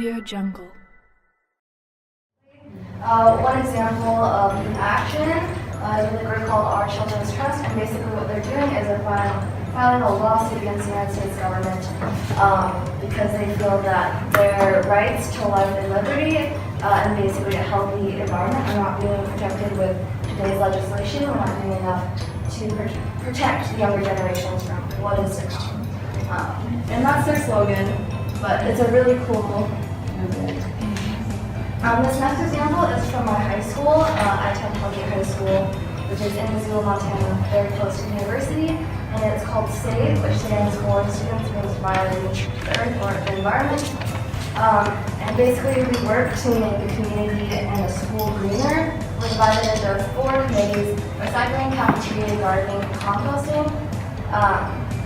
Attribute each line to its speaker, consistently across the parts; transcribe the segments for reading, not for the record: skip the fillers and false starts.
Speaker 1: AudioJungle.
Speaker 2: One example of an action is with a group called Our Children's Trust, and basically what they're doing is they're filing a lawsuit against the United States government because they feel that their rights to life and liberty and basically a healthy environment are not being protected with today's legislation. We're not doing enough to protect the younger generations from what is to come. And that's their slogan, but it's a really cool movement. This next example is from my high school. I attend Hellgate High School, which is in Missoula, Montana, very close to the university, and it's called SAVE, which stands for Students Against Violating the Earth or the Environment. And basically we work to make the community and the school greener. We're divided into 4 committees: recycling, cafeteria, gardening, and composting.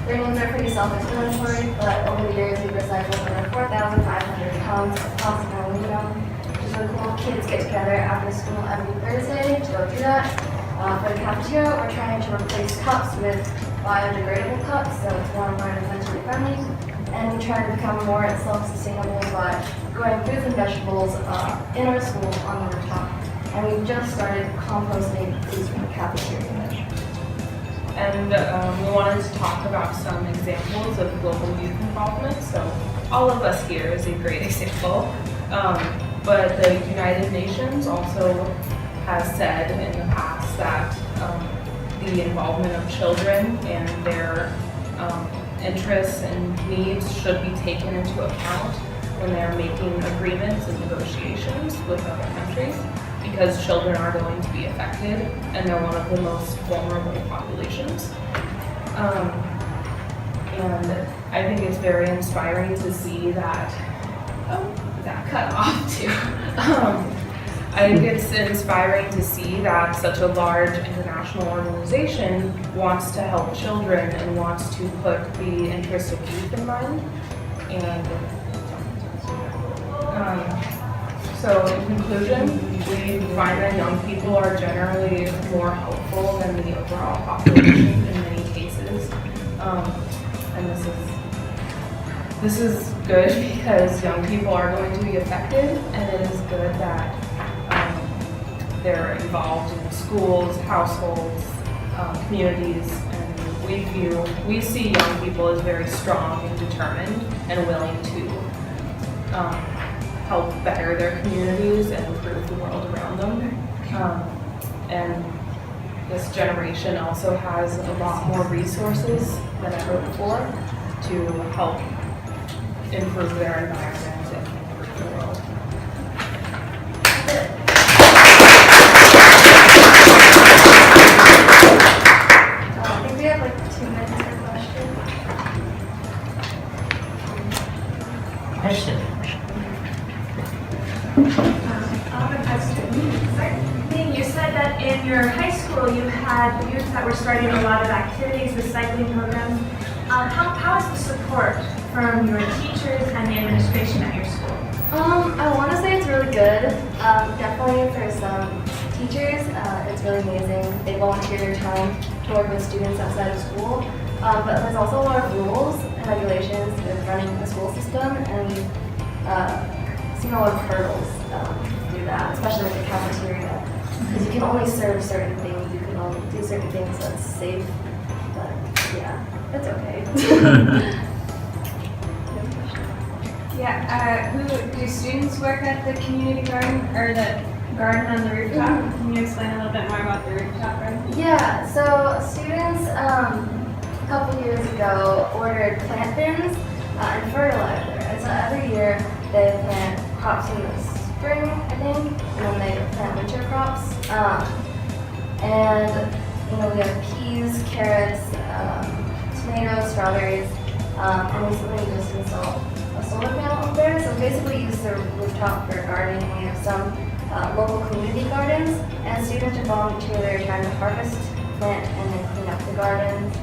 Speaker 2: Their names are pretty self-explanatory, but over the years we've recycled over 4,500 pounds of plastic and aluminum. So cool. Kids get together after school every Thursday to go do that. For the cafeteria, we're trying to replace cups with biodegradable cups, so it's more environmentally friendly. And we try to become more self-sustainable by growing fruits and vegetables in our school on the rooftop. And we've just started composting foods from the cafeteria.
Speaker 3: And we wanted to talk about some examples of global youth involvement. So all of us here is a great example. But the United Nations also has said in the past that the involvement of children and their interests and needs should be taken into account when they're making agreements and negotiations with other countries, because children are going to be affected and they're one of the most vulnerable populations. And I think it's very inspiring to see that that cut off too. I think it's inspiring to see that such a large international organization wants to help children and wants to put the interests of youth in mind. And so in conclusion, we find that young people are generally more helpful than the overall population in many cases. And this is good because young people are going to be affected, and it is good that they're involved in schools, households, communities, and we see young people as very strong and determined and willing to help better their communities and improve the world around them. And this generation also has a lot more resources than ever before to help improve their environment and improve the world.
Speaker 2: I think we have like 2 minutes for questions.
Speaker 4: Question.
Speaker 5: I have a question. You said that in your high school you had youth that were starting a lot of activities, recycling programs. How is the support from your teachers and the administration at your school?
Speaker 2: I want to say it's really good. Definitely for some teachers, it's really amazing. They volunteer their time to work with students outside of school. But there's also a lot of rules and regulations with running the school system, and we've seen a lot of hurdles to do that, especially with the cafeteria. Because you can only serve certain things, you can only do certain things that's safe. But yeah, it's okay.
Speaker 6: Yeah, do students work at the community garden or the garden on the rooftop? Can you explain a little bit more about the rooftop garden?
Speaker 2: Yeah, so students a couple years ago ordered plant bins and fertilizer. And so every year they plant crops in the spring, I think, and then they plant winter crops. And we have peas, carrots, tomatoes, strawberries, and recently we just installed a solar panel up there. So basically use the rooftop for gardening. We have some local community gardens, and students are volunteer their time to harvest, plant, and then clean up the gardens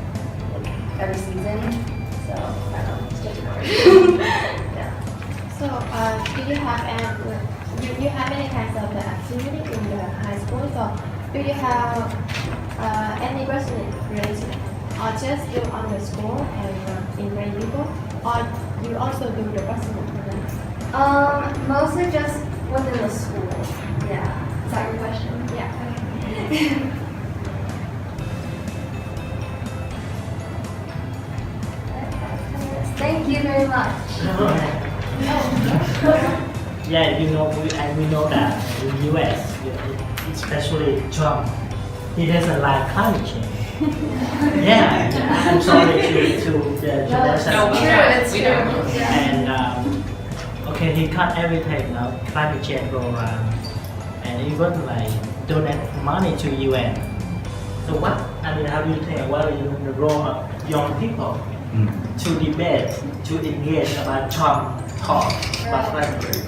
Speaker 2: every season. So I don't know, it's just a garden. Yeah.
Speaker 7: So, do you have any kinds of activity in the high school? So, do you have any resident related, or just you on the school and in many people, or you also do the resident program?
Speaker 2: Mostly just within the school. Yeah. Is that your question?
Speaker 7: Yeah.
Speaker 2: Thank you very much.
Speaker 4: Yeah, you know, we know that in US, especially Trump, he doesn't like climate change. Yeah, I'm sorry to the
Speaker 2: No, it's
Speaker 3: No, we
Speaker 2: true.
Speaker 3: don't.
Speaker 2: It's
Speaker 3: We
Speaker 2: true.
Speaker 3: don't.
Speaker 2: Yeah.
Speaker 4: And okay, he cut everything, climate change program, and even like donate money to UN. So what? I mean, how do you think? What is the role of young people to debate, to engage about Trump talk about climate change?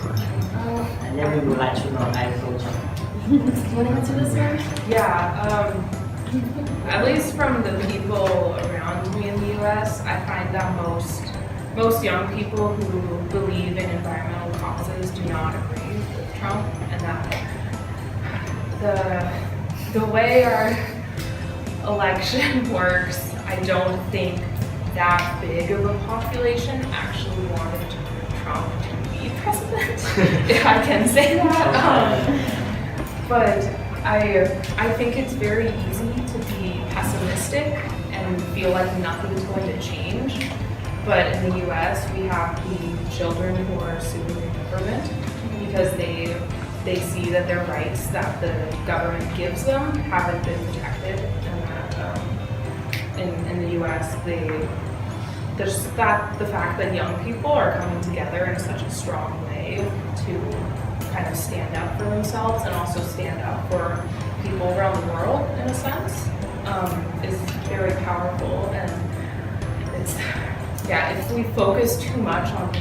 Speaker 4: And then we would like to know agriculture.
Speaker 2: Do you want to answer this one?
Speaker 3: Yeah, at least from the people around me in the US, I find that most young people who believe in environmental causes do not agree with Trump, and that the way our election works, I don't think that big of a population actually wanted Trump to be president, if I can say that. But I think it's very easy to be pessimistic and feel like nothing is going to change. But in the US, we have the children who are suing the government because they see that their rights that the government gives them haven't been protected, and that in the US, there's the fact that young people are coming together in such a strong way to kind of stand up for themselves and also stand up for people around the world in a sense, is very powerful. And it's, yeah, if we focus too much on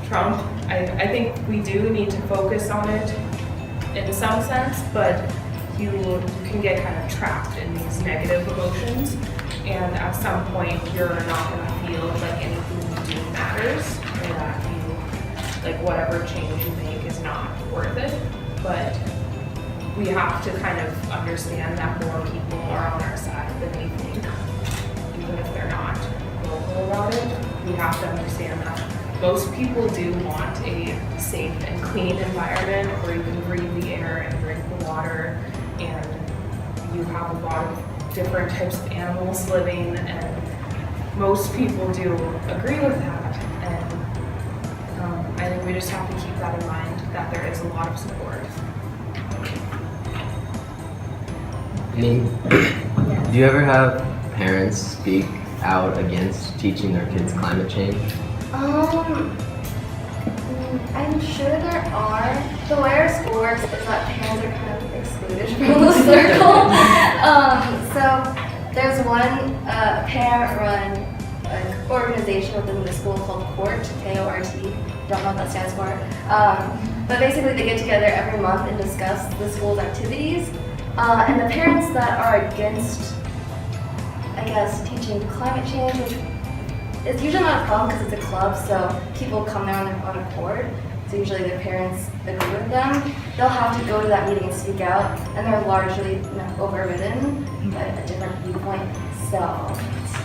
Speaker 3: Trump, I think we do need to focus on it in some sense, but you can get kind of trapped in these negative emotions, and at some point you're not going to feel like anything you do matters, or that like whatever change you make is not worth it. But we have to kind of understand that more people are on our side than we think, even if they're not vocal about it. We have to understand that most people do want a safe and clean environment where you can breathe the air and drink the water, and you have a lot of different types of animals living, and most people do agree with that. And I think we just have to keep that in mind, that there is a lot of support.
Speaker 1: Ning, do you ever have parents speak out against teaching their kids climate change?
Speaker 2: I'm sure there are. The way our school works is that parents are kind of excluded from the circle. So there's one parent-run organization within the school called CORT, K-O-R-T. Don't know what that stands for. But basically they get together every month and discuss the school's activities. And the parents that are against, I guess, teaching climate change, which it's usually not a problem because it's a club, so people come there on their own accord. So usually their parents agree with them. They'll have to go to that meeting and speak out, and they're largely overridden by a different viewpoint. So it's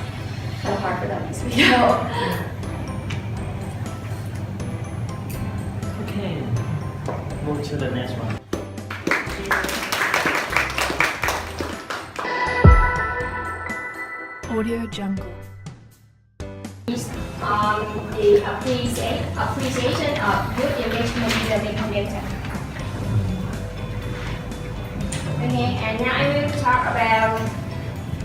Speaker 2: kind of hard for them to speak out.
Speaker 4: Okay, move to the next one.
Speaker 8: Audio Jungle.
Speaker 7: The appreciation of good engagement in the community. Okay, and now I will talk about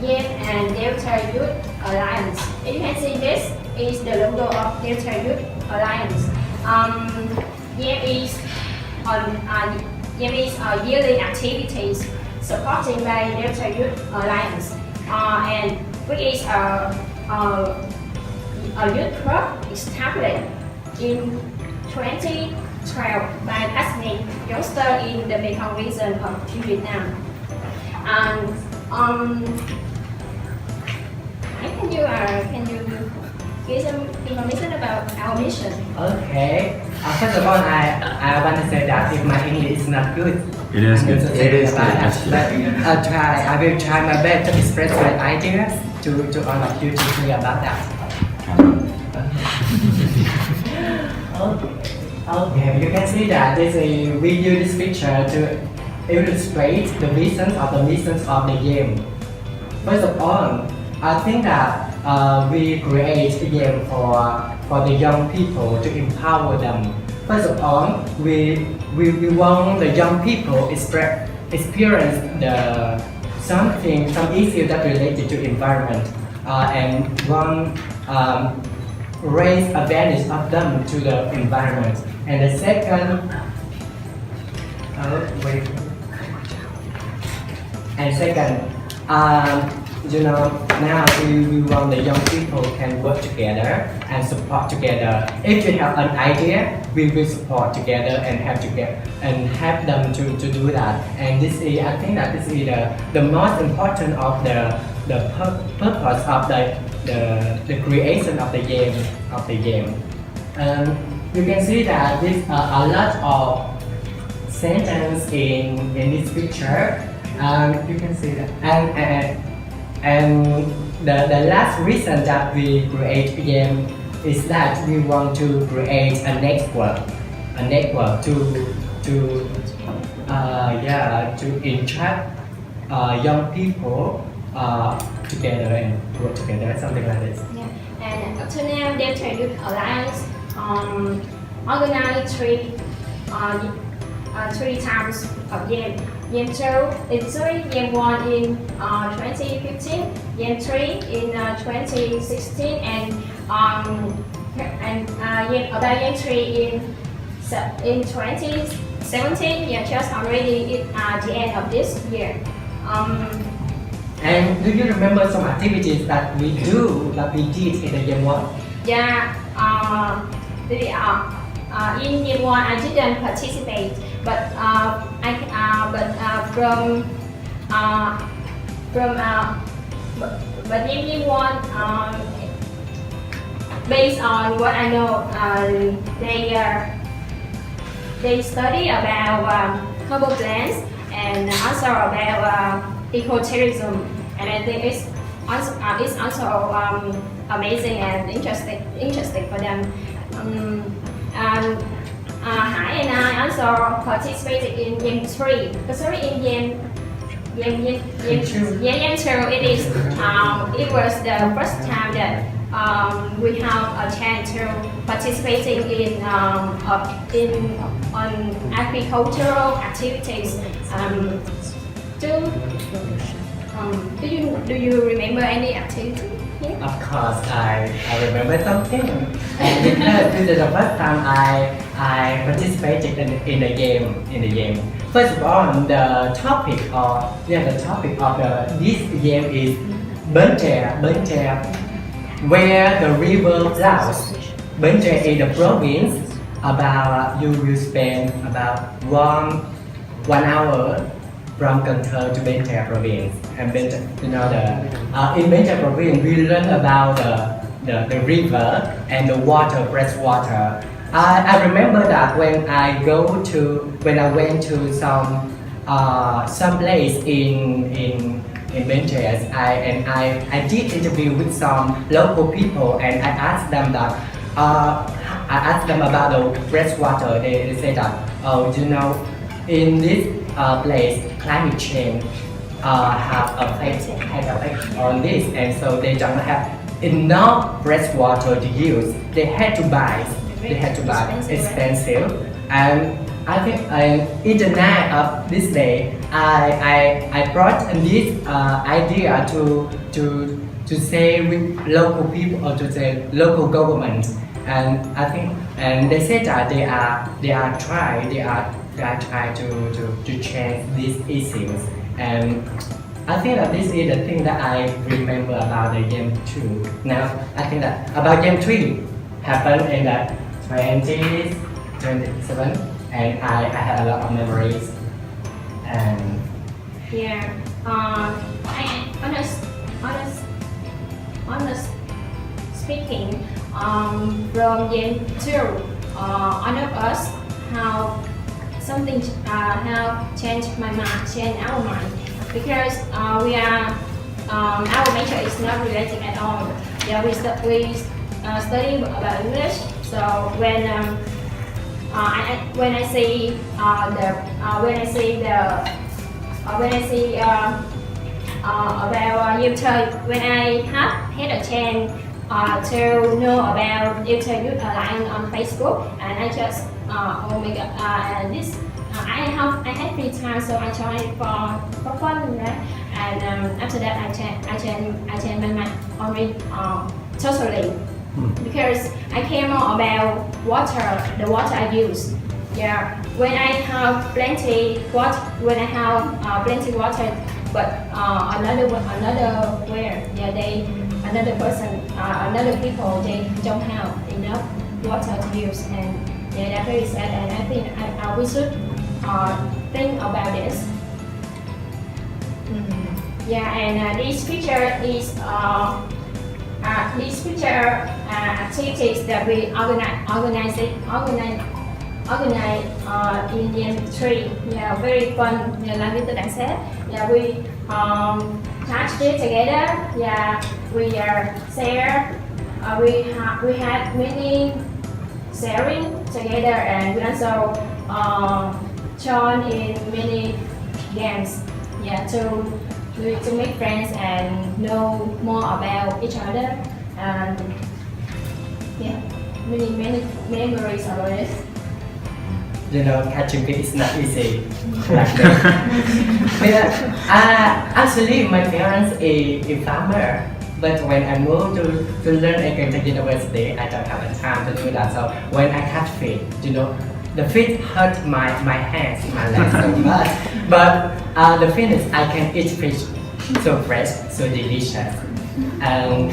Speaker 7: YEP and Delta Youth Alliance. As you can see, this is the logo of Delta Youth Alliance. YEP is yearly activities supported by Delta Youth Alliance, and which is a youth club established in 2012 by ethnic youngsters in the Mekong region of Vietnam. And can you give some information about our mission?
Speaker 9: Okay. First of all, I want to say that if my English is not good,
Speaker 1: It is good.
Speaker 9: it is good. But I will try my best to express my ideas to all of you to hear about that. Okay, you can see that this is, we use this picture to illustrate the reasons of the missions of the game. First of all, I think that we create a game for the young people to empower them. First of all, we want the young people experience some issue that related to environment and want raise awareness of them to the environment. And the second, now we want the young people can work together and support together. If you have an idea, we will support together and help them to do that. And this is, I think that this is the most important of the purpose of the creation of the game. You can see that this a lot of sentence in this picture. You can see that, and the last reason that we create a game is that we want to create a network to interact young people together and work together, something like this.
Speaker 7: Yeah. And up to now, Delta Youth Alliance organized three times of game. Game 2 in Game 1 in 2015, Game 3 in 2016, and Game 3 in 2017. Yeah, just already at the end of this year.
Speaker 9: And do you remember some activities that we did in the Game 1?
Speaker 7: Yeah, in Game 1 I didn't participate, but in Game 1, based on what I know, they study about herbal plants and also about ecotourism, and I think it's also amazing and interesting for them. Hai and I also participated in Game 3. Sorry, in Game 2. It was the first time that we have a chance to participating in on agricultural activities. Do you remember any activity here?
Speaker 9: Of course, I remember something. Because this is the first time I participated in the game. First of all, the topic of this game is Bến Tre, where the river flows. Bến Tre is the province. You will spend about one hour from Cần Thơ to Bến Tre province. And in Bến Tre province, we learn about the river and the water, fresh water. I remember that when I went to some place in Bến Tre, I did interview with some local people, and I asked them about the fresh water. They say that, in this place, climate change have effect on this, and so they don't have enough fresh water to use. They had to buy expensive. And I think in the night of this day, I brought this idea to say with local people or to say local government, and I think they said that they are trying to change these issues. And I think that this is the thing that I remember about the Game 2. Now I think that about Game 3 happened in the 2027, and I had a lot of memories. And
Speaker 7: Yeah. Honest speaking, from Game 2, all of us have something have changed our mind, because we are our major is not related at all. Yeah, we study about English. So when when I see about YouTube, when I have had a chance to know about YouTube Youth Alliance on Facebook, and I just oh my god, I had free time, so I joined it for fun, right? And after that, I changed my mind already totally, because I care more about the water I use. Yeah, when I have plenty water, but another where, yeah, another people, they don't have enough water to use, and yeah, that's very sad. And I think we should think about this. Yeah, and this picture is activities that we organize in Year 3. Yeah, very fun. Yeah, like Mr. Dan said. Yeah, we touch it together. Yeah, we share. We had many sharing together, and we also join in many games. Yeah, to make friends and know more about each other, and yeah, many memories about it.
Speaker 9: You know, catching fish is not easy. Like that. Actually, my parents is farmer, but when I moved to learn again to university, I don't have the time to do that. So when I catch fish, you know, the fish hurt my hands, my legs so much. But the thing is, I can eat fish so fresh, so delicious. And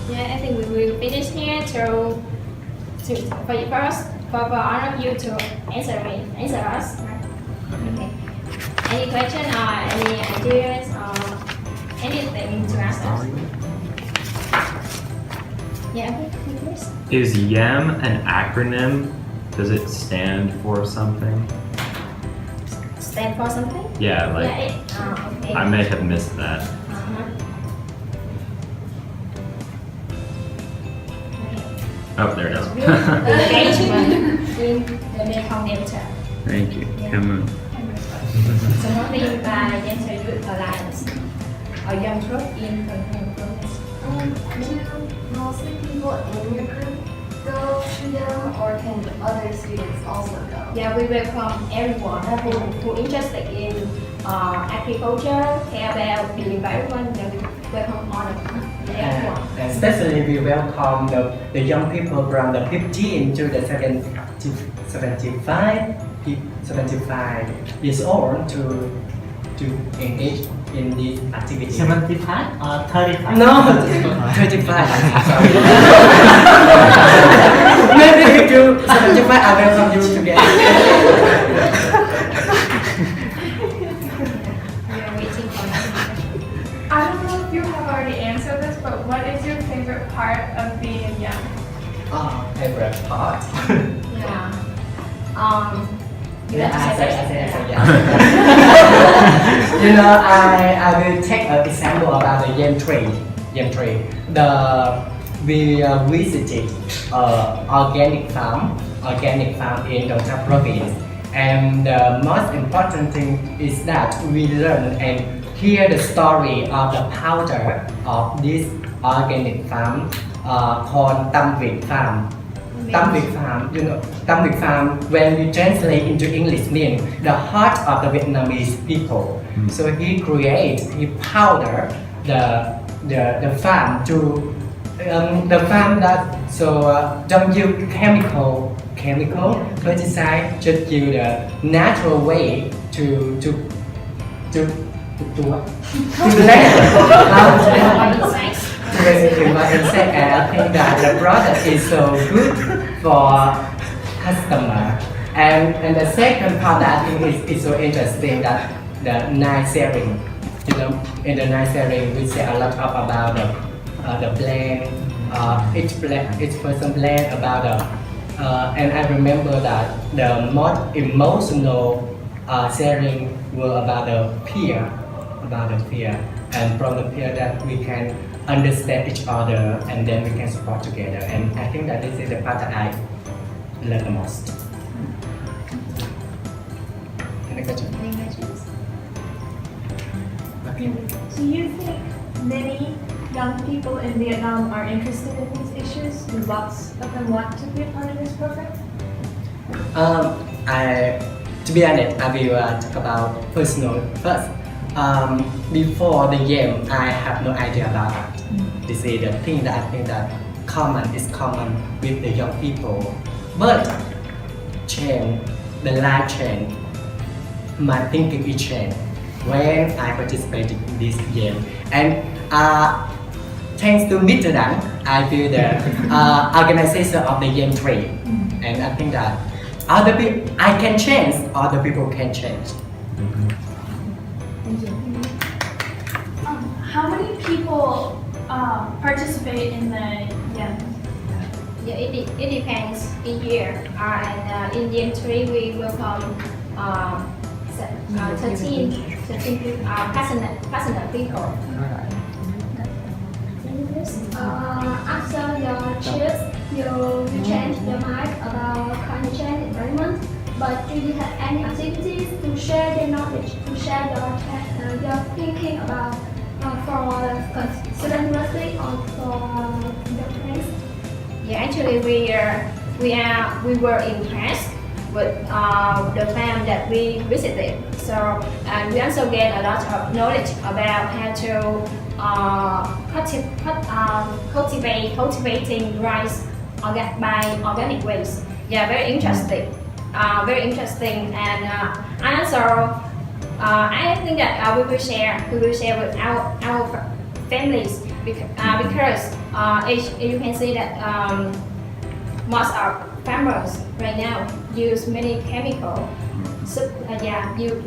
Speaker 7: Yeah, I think we will finish here for you first, for all of you to answer us. Okay. Any question or any ideas or anything to ask us? Yeah, okay, please.
Speaker 8: Is YAM an acronym? Does it stand for something?
Speaker 7: Stand for something?
Speaker 8: Yeah, like
Speaker 7: Yeah, okay.
Speaker 8: I may have missed that. Oh, there it is.
Speaker 7: Engagement in the Mekong Delta.
Speaker 8: Thank you.
Speaker 7: Yeah.
Speaker 8: Come on.
Speaker 7: Supported by Delta Youth Alliance or Young Group in Philippines.
Speaker 2: Do mostly people in your group go to them, or can other students also go?
Speaker 7: Yeah, we welcome everyone who interested in agriculture, care about the environment. Then we welcome all of them. Everyone.
Speaker 9: and especially we welcome the young people from the 15 to the 75 years old to engage in this activity.
Speaker 4: 75 or 35?
Speaker 9: No, 25. Maybe if you 75, I welcome you together.
Speaker 7: We are waiting for you.
Speaker 5: I don't know if you have already answered this, but what is your favorite part of being young?
Speaker 9: Favorite part.
Speaker 7: Yeah.
Speaker 9: Yeah, I say yeah. You know, I will take an example about the yam tree. We visited organic farm in Dongcha province, and the most important thing is that we learn and hear the story of the founder of this organic farm called Tam Việt Farm. Tam Việt Farm, you know, Tam Việt Farm, when we translate into English, means the heart of the Vietnamese people. So he powder the farm to the farm that don't use chemical pesticide, just use the natural way to insect, and I think that the product is so good for customer. And the second part that I think is so interesting, that the night sharing. You know, in the night sharing we say a lot about the blend. Each person blend about and I remember that the most emotional sharing were about the peer, and from the peer that we can understand each other, and then we can support together. And I think that this is the part that learn the most. Any question? Okay.
Speaker 5: Do you think many young people in Vietnam are interested in these issues? Do lots of them want to be a part of this program?
Speaker 9: To be honest, I will talk about personal first. Before the game, I have no idea about that. This is the thing that I think that is common with the young people. But the life change, my thinking is changed when I participated in this game. And thanks to Mr. Dan, I feel the organization of the game 3. And I think that other people, I can change, other people can change.
Speaker 5: How many people participate in the game?
Speaker 7: Yeah, it depends each year. And in Gen 3 we welcome 13 people, passionate people. After your trips, you change your mind about climate change environment. But do you have any activities to share your knowledge, to share your thinking about for the student university or for your place? Yeah, actually we were impressed with the farm that we visited. So and we also gained a lot of knowledge about how to cultivating rice by organic ways. Yeah, very interesting. And I also I think that we will share with our families because as you can see that most of farmers right now use many chemical.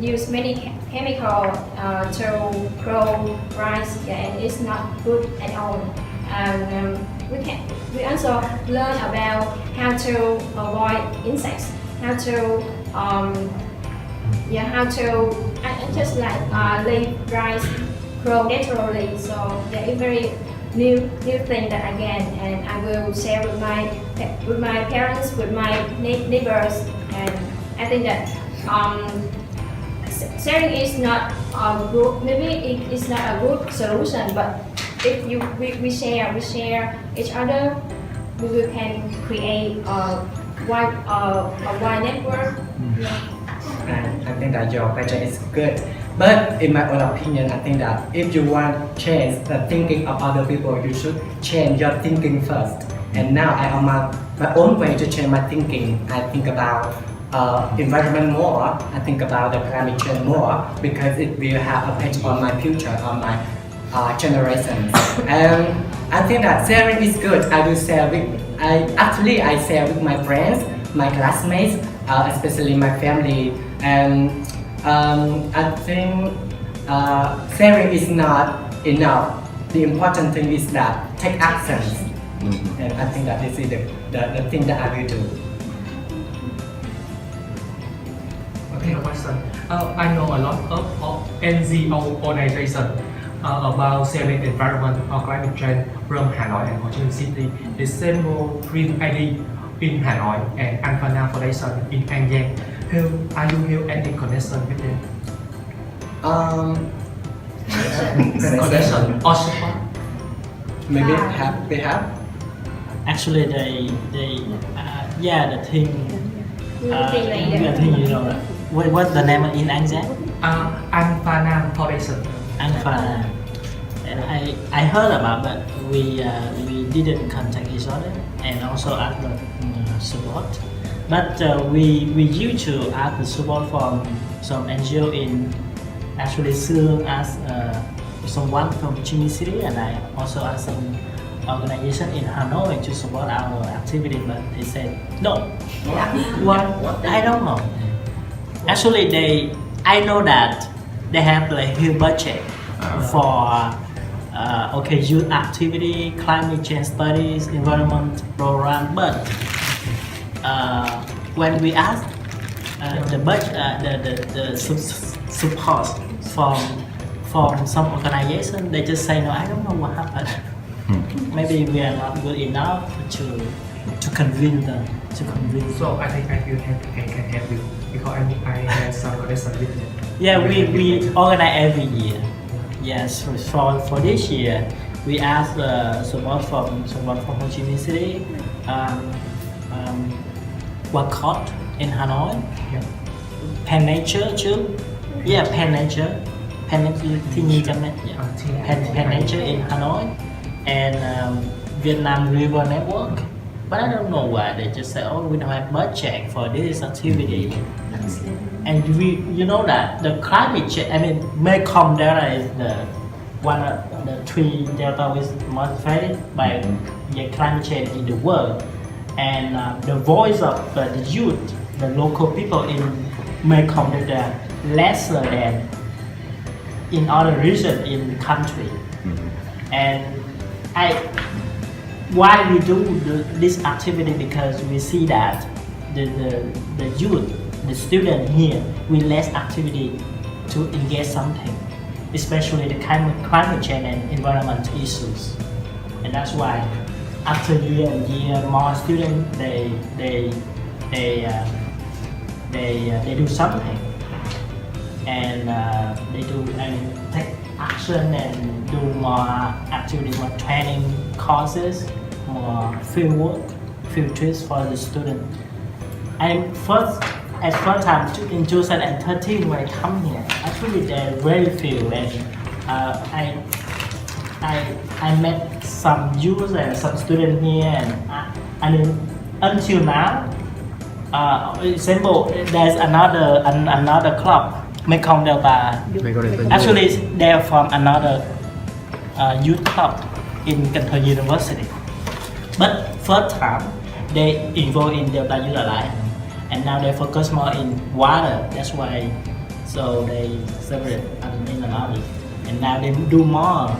Speaker 7: Use many chemical to grow rice, and it's not good at all. We also learn about how to avoid insects, how to just like leave rice grow naturally. So it's very new thing that again, and I will share with my parents, with my neighbors, and I think that sharing is not a good, maybe it is not a good solution, but if we share each other, we can create a wide network.
Speaker 9: And I think that your question is good. But in my own opinion, I think that if you want to change the thinking of other people, you should change your thinking first. And now I am my own way to change my thinking. I think about environment more. I think about the climate change more because it will have a effect on my future, on my generations. And I think that sharing is good. I will share I share with my friends, my classmates, especially my family. And I think sharing is not enough. The important thing is that take actions. And I think that this is the thing that I will do.
Speaker 10: Okay, question. I know a lot of NGO organizations about saving environment or climate change from Hanoi and Ho Chi Minh City. The same role Green ID in Hanoi and Anfana Foundation in An Giang. Are you have any connection with them? Connection or support?
Speaker 9: Maybe they have.
Speaker 4: Actually, the thing. The thing, you know, what's the name in An Giang?
Speaker 10: Anfana Foundation.
Speaker 4: Anfana. And I heard about, but we didn't contact each other and also ask the support. But we used to ask the support from some NGO in actually soon asked someone from Ho Chi Minh City, and I also asked some organization in Hanoi to support our activity, but they said no. What? I don't know. Actually, I know that they have like huge budget for youth activity, climate change studies, environment program, but when we ask the budget, the support from some organization, they just say no. I don't know what happened. Maybe we are not good enough to to convince them.
Speaker 10: So I think I can help you because I had some lesson with them.
Speaker 4: Yeah, we organize every year. Yes, for this year, we asked someone from Ho Chi Minh City, Walcott in Hanoi,
Speaker 10: Yeah.
Speaker 4: Penn Nature too. Yeah, Penn Nature Thi Nhi Chăm Net. Yeah. Penn Nature in Hanoi, and Vietnam River Network. But I don't know why they just say, oh, we don't have budget for this activity. And you know that the climate change, I mean, Mekong Delta is the one of the three delta which is most affected by the climate change in the world. And the voice of the youth, the local people in Mekong Delta, lesser than in other regions in the country. And why we do this activity, because we see that the youth, the student here, with less activity to engage something, especially the climate change and environment issues. And that's why after year and year, more students they do something, and they take action and do more activity, more training courses, more field trips for the student. And first time in 2013 when I come here, actually there are very few, and I met some youth and some students here, and until now, example, there's another club, Mekong Delta. Actually, they're from another youth club in Cần Thơ University. But first time they involved in Delta Youth Alliance, and now they focus more in water. That's why, so they separate in another. And now they do more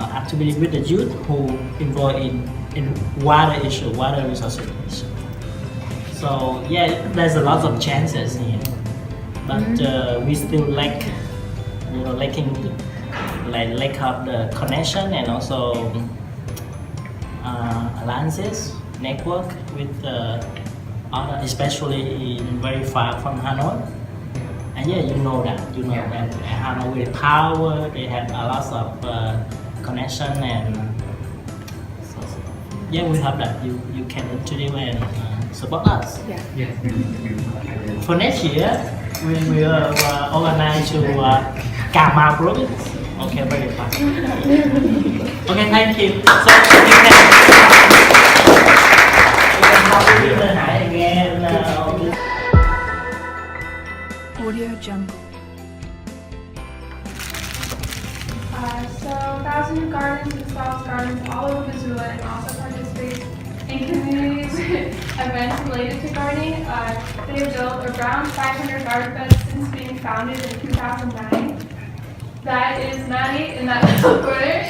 Speaker 4: activity with the youth who involved in water issue, water resources issue. So yeah, there's a lot of chances here, but we still lack of the connection and also alliances, network with other, especially in very far from Hanoi. And yeah, you know that Hanoi with power, they have a lot of connection, and so, yeah, we hope that you can continue and support us.
Speaker 10: Yes.
Speaker 4: For next year, we will organize to Cà Mau province. Okay, very fast. Okay, thank you. So you can help me again.
Speaker 6: Audio Jungle.
Speaker 5: So Thousand Gardens installs gardens all over Missoula and also participates in communities events related to gardening. They have built around 500 garden beds since being founded in 2009. That is Maddie in that little corner.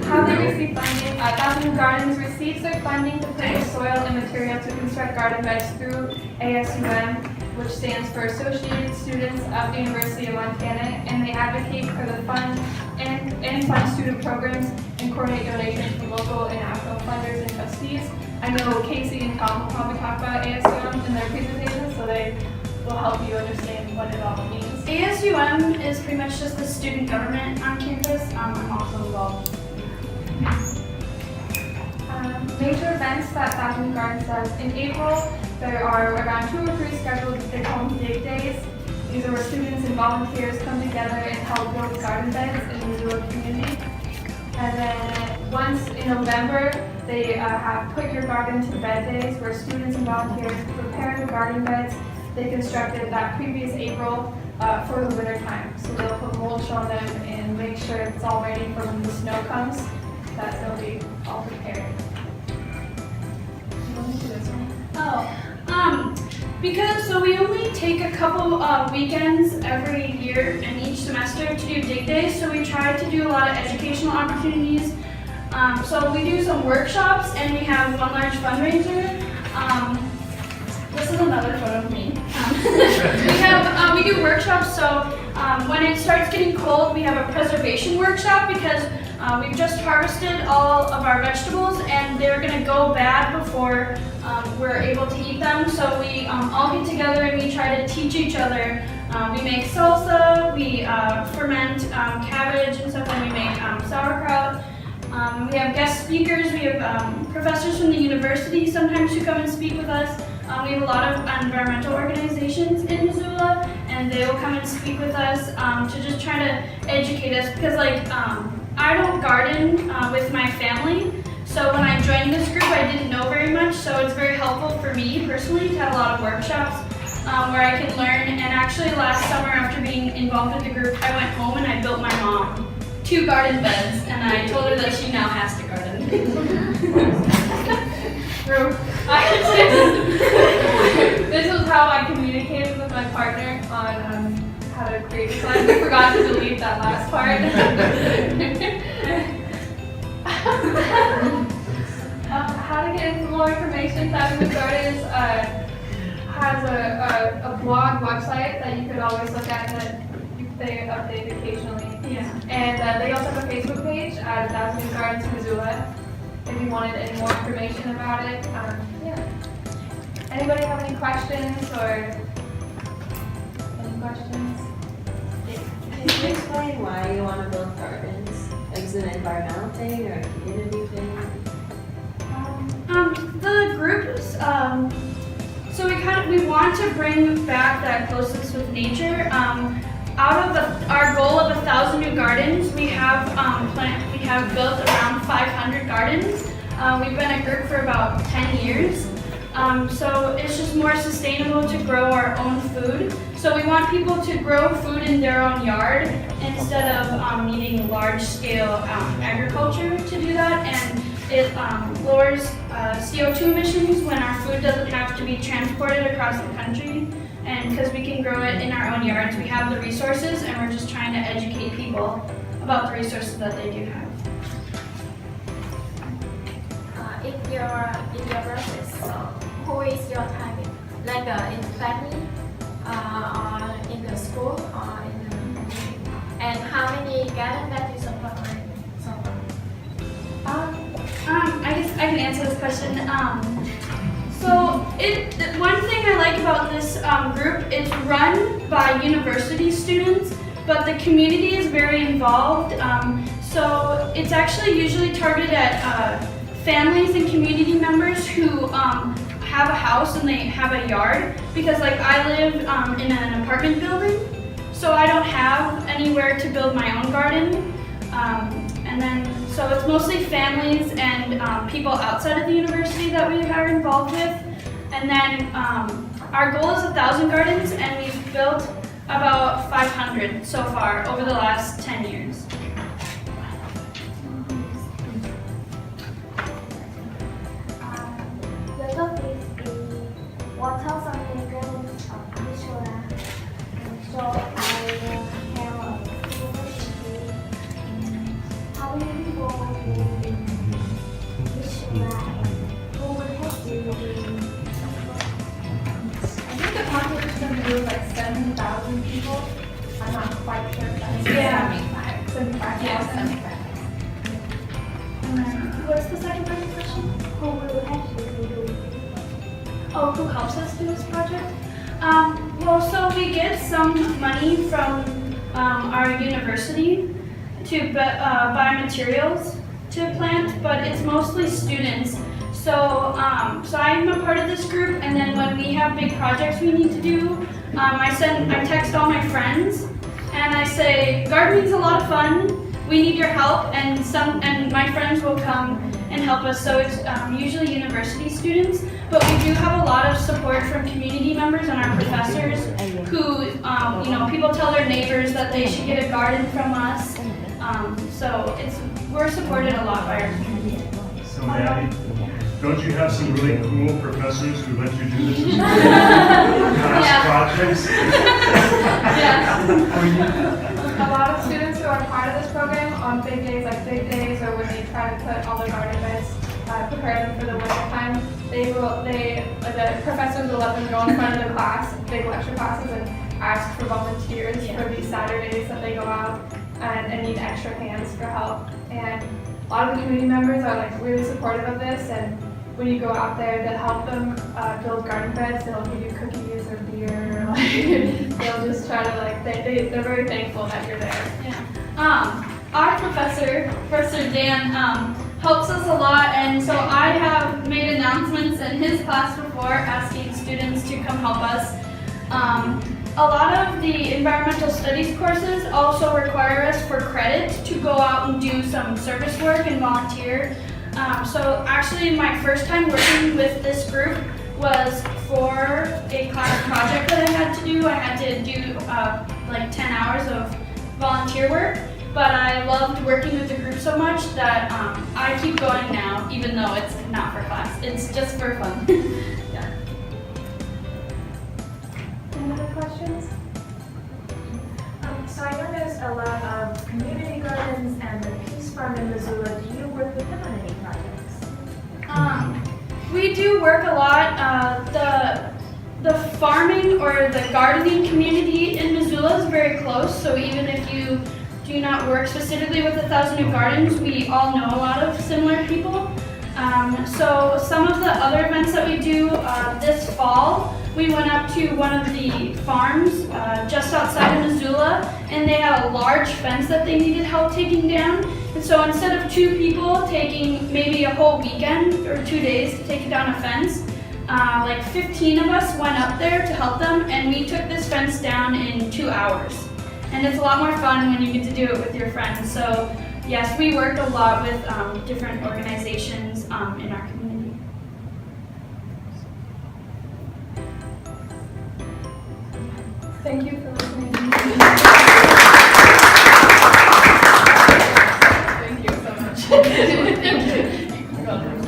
Speaker 5: How they receive funding. Thousand Gardens receives their funding to purchase soil and material to construct garden beds through ASUM, which stands for Associated Students of the University of Montana, and they advocate for the fund and fund student programs and coordinate donations from local and national funders and trustees. I know Casey and Tom will probably talk about ASUM in their presentation, so they will help you understand what it all means.
Speaker 11: ASUM is pretty much just the student government on campus. I'm also involved.
Speaker 5: Major events that Thousand Gardens does. In April, there are around 2 or 3 scheduled, they call them dig days. These are where students and volunteers come together and help build garden beds in the Missoula community. And then once in November, they have Put Your Garden to Bed days, where students and volunteers prepare the garden beds they constructed that previous April for the winter time. So they'll put mulch on them and make sure it's all ready for when the snow comes, that they'll be all prepared.
Speaker 11: Because we only take a couple weekends every year and each semester to do dig days, so we try to do a lot of educational opportunities. So we do some workshops, and we have one large fundraiser. This is another photo of me. We do workshops, so when it starts getting cold, we have a preservation workshop because we've just harvested all of our vegetables and they're going to go bad before we're able to eat them. So we all get together and we try to teach each other. We make salsa, we ferment cabbage and stuff, and we make sauerkraut. We have guest speakers, we have professors from the university sometimes who come and speak with us. We have a lot of environmental organizations in Missoula, and they will come and speak with us to just try to educate us, because like I don't garden with my family, so when I joined this group I didn't know very much, so it's very helpful for me personally to have a lot of workshops where I can learn. And actually last summer, after being involved with the group, I went home and I built my mom 2 garden beds, and I told her that she now has to garden.
Speaker 6: This was how I communicated with my partner on how to create a slide. I forgot to delete that last part. How to get more information, Thousand Gardens has a blog website that you could always look at that they update occasionally.
Speaker 11: Yeah.
Speaker 6: And they also have a Facebook page at Thousand Gardens Missoula if you wanted any more information about it. Yeah. Anybody have any questions or any questions?
Speaker 12: Can you explain why you want to build gardens? Is it an environmental thing or a community thing?
Speaker 11: The groups, so we want to bring back that closeness with nature. Out of our goal of 1,000 new gardens, we have built around 500 gardens. We've been a group for about 10 years. So it's just more sustainable to grow our own food. So we want people to grow food in their own yard instead of needing large-scale agriculture to do that. And it lowers CO2 emissions when our food doesn't have to be transported across the country. And because we can grow it in our own yards, we have the resources, and we're just trying to educate people about the resources that they do have.
Speaker 7: In your process, who is your target? Like in the family, or in the school, or in the community? And how many gardens that you support?
Speaker 11: I guess I can answer this question. One thing I like about this group, it's run by university students, but the community is very involved. So it's actually usually targeted at families and community members who have a house and they have a yard, because like I live in an apartment building, so I don't have anywhere to build my own garden. So it's mostly families and people outside of the university that we are involved with. And then our goal is 1,000 gardens, and we've built about 500 so far over the last 10 years.
Speaker 2: The topic is what else are the gardens of Missoula? So I have a university. How many people live in Missoula? Who will help you?
Speaker 6: I think the population grew like 7,000 people. I'm not quite sure if that's 75.
Speaker 11: Yeah.
Speaker 6: 75.
Speaker 11: And then, what's the second part of the question?
Speaker 2: Who will help you do?
Speaker 11: Oh, who helps us do this project? So we get some money from our university to buy materials to plant, but it's mostly students. So I'm a part of this group, and then when we have big projects we need to do, I text all my friends, and I say, gardening's a lot of fun, we need your help, and my friends will come and help us. So it's usually university students, but we do have a lot of support from community members and our professors who, people tell their neighbors that they should get a garden from us. So we're supported a lot by our community.
Speaker 13: So Maddie, don't you have some really cool professors who let you do this projects?
Speaker 6: A lot of students who are part of this program on big days or when they try to put all the garden beds, prepare them for the winter time, the professors will let them go in front of the class, big lecture classes, and ask for volunteers for these Saturdays that they go out and need extra hands for help. And a lot of the community members are like really supportive of this, and when you go out there to help them build garden beds, they'll give you cookies or beer, or like, they'll just try to like, they're very thankful that you're there.
Speaker 11: Yeah. Our professor, Professor Dan, helps us a lot, and so I have made announcements in his class before asking students to come help us. A lot of the environmental studies courses also require us for credit to go out and do some service work and volunteer. So actually my first time working with this group was for a class project that I had to do. I had to do like 10 hours of volunteer work, but I loved working with the group so much that I keep going now, even though it's not for class. It's just for fun. Yeah.
Speaker 6: Any other questions?
Speaker 5: So I know there's a lot of community gardens and the Peace Farm in Missoula. Do you work with them on any projects?
Speaker 11: We do work a lot. The farming or the gardening community in Missoula is very close, so even if you do not work specifically with 1,000 New Gardens, we all know a lot of similar people. So some of the other events that we do this fall, we went up to one of the farms just outside of Missoula, and they had a large fence that they needed help taking down. And so instead of 2 people taking maybe a whole weekend or 2 days to take down a fence, like 15 of us went up there to help them, and we took this fence down in 2 hours. And it's a lot more fun when you get to do it with your friends. So yes, we worked a lot with different organizations in our community.
Speaker 6: Thank you for listening. Thank you so much.
Speaker 11: Thank you. You're welcome.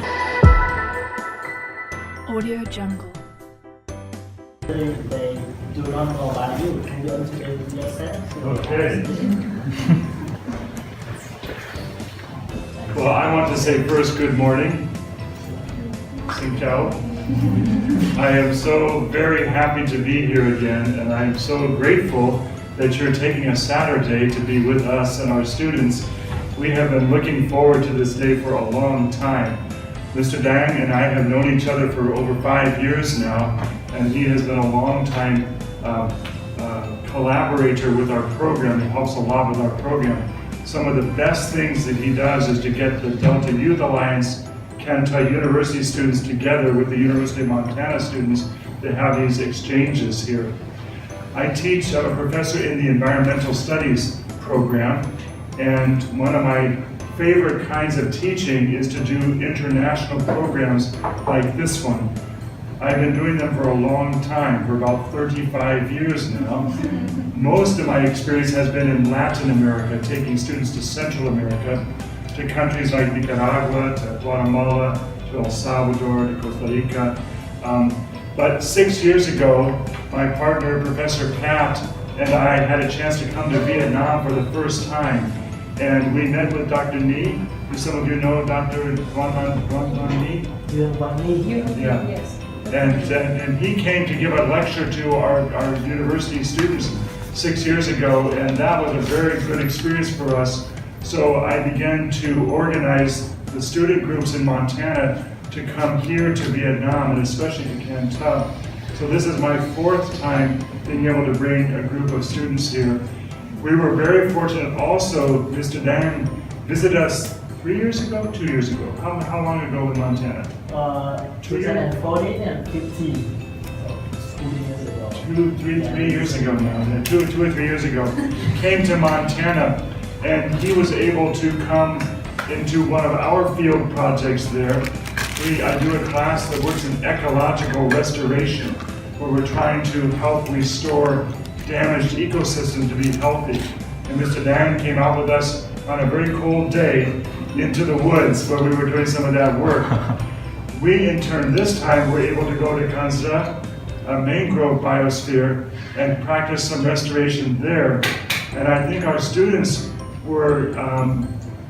Speaker 14: Audio Jungle.
Speaker 4: They do not know about you. Can you introduce yourself?
Speaker 13: Okay. Well, I want to say first, good morning. Xin chào. I am so very happy to be here again, and I'm so grateful that you're taking a Saturday to be with us and our students. We have been looking forward to this day for a long time. Mr. Dang and I have known each other for over 5 years now, and he has been a long time collaborator with our program. He helps a lot with our program. Some of the best things that he does is to get the Delta Youth Alliance Kenta University students together with the University of Montana students to have these exchanges here. I teach, I'm a professor in the environmental studies program, and one of my favorite kinds of teaching is to do international programs like this one. I've been doing them for a long time, for about 35 years now. Most of my experience has been in Latin America, taking students to Central America, to countries like Nicaragua, to Guatemala, to El Salvador, to Costa Rica. But 6 years ago, my partner, Professor Pat, and I had a chance to come to Vietnam for the first time. And we met with Dr. Ni, who some of you know, Dr. Guan Ni. Yeah.
Speaker 12: Yes.
Speaker 13: And he came to give a lecture to our university students 6 years ago, and that was a very good experience for us. So I began to organize the student groups in Montana to come here to Vietnam, and especially to Can Tho. So this is my 4th time being able to bring a group of students here. We were very fortunate also, Mr. Dan visited us 3 years ago, 2 years ago. How long ago in Montana?
Speaker 4: 2014 and 15. So 2 years ago.
Speaker 13: 3 years ago now, 2 or 3 years ago. Came to Montana, and he was able to come into one of our field projects there. I do a class that works in ecological restoration, where we're trying to help restore damaged ecosystems to be healthy. And Mr. Dan came out with us on a very cold day into the woods where we were doing some of that work. We, in turn, this time were able to go to Kanza, a mangrove biosphere, and practice some restoration there. And I think our students were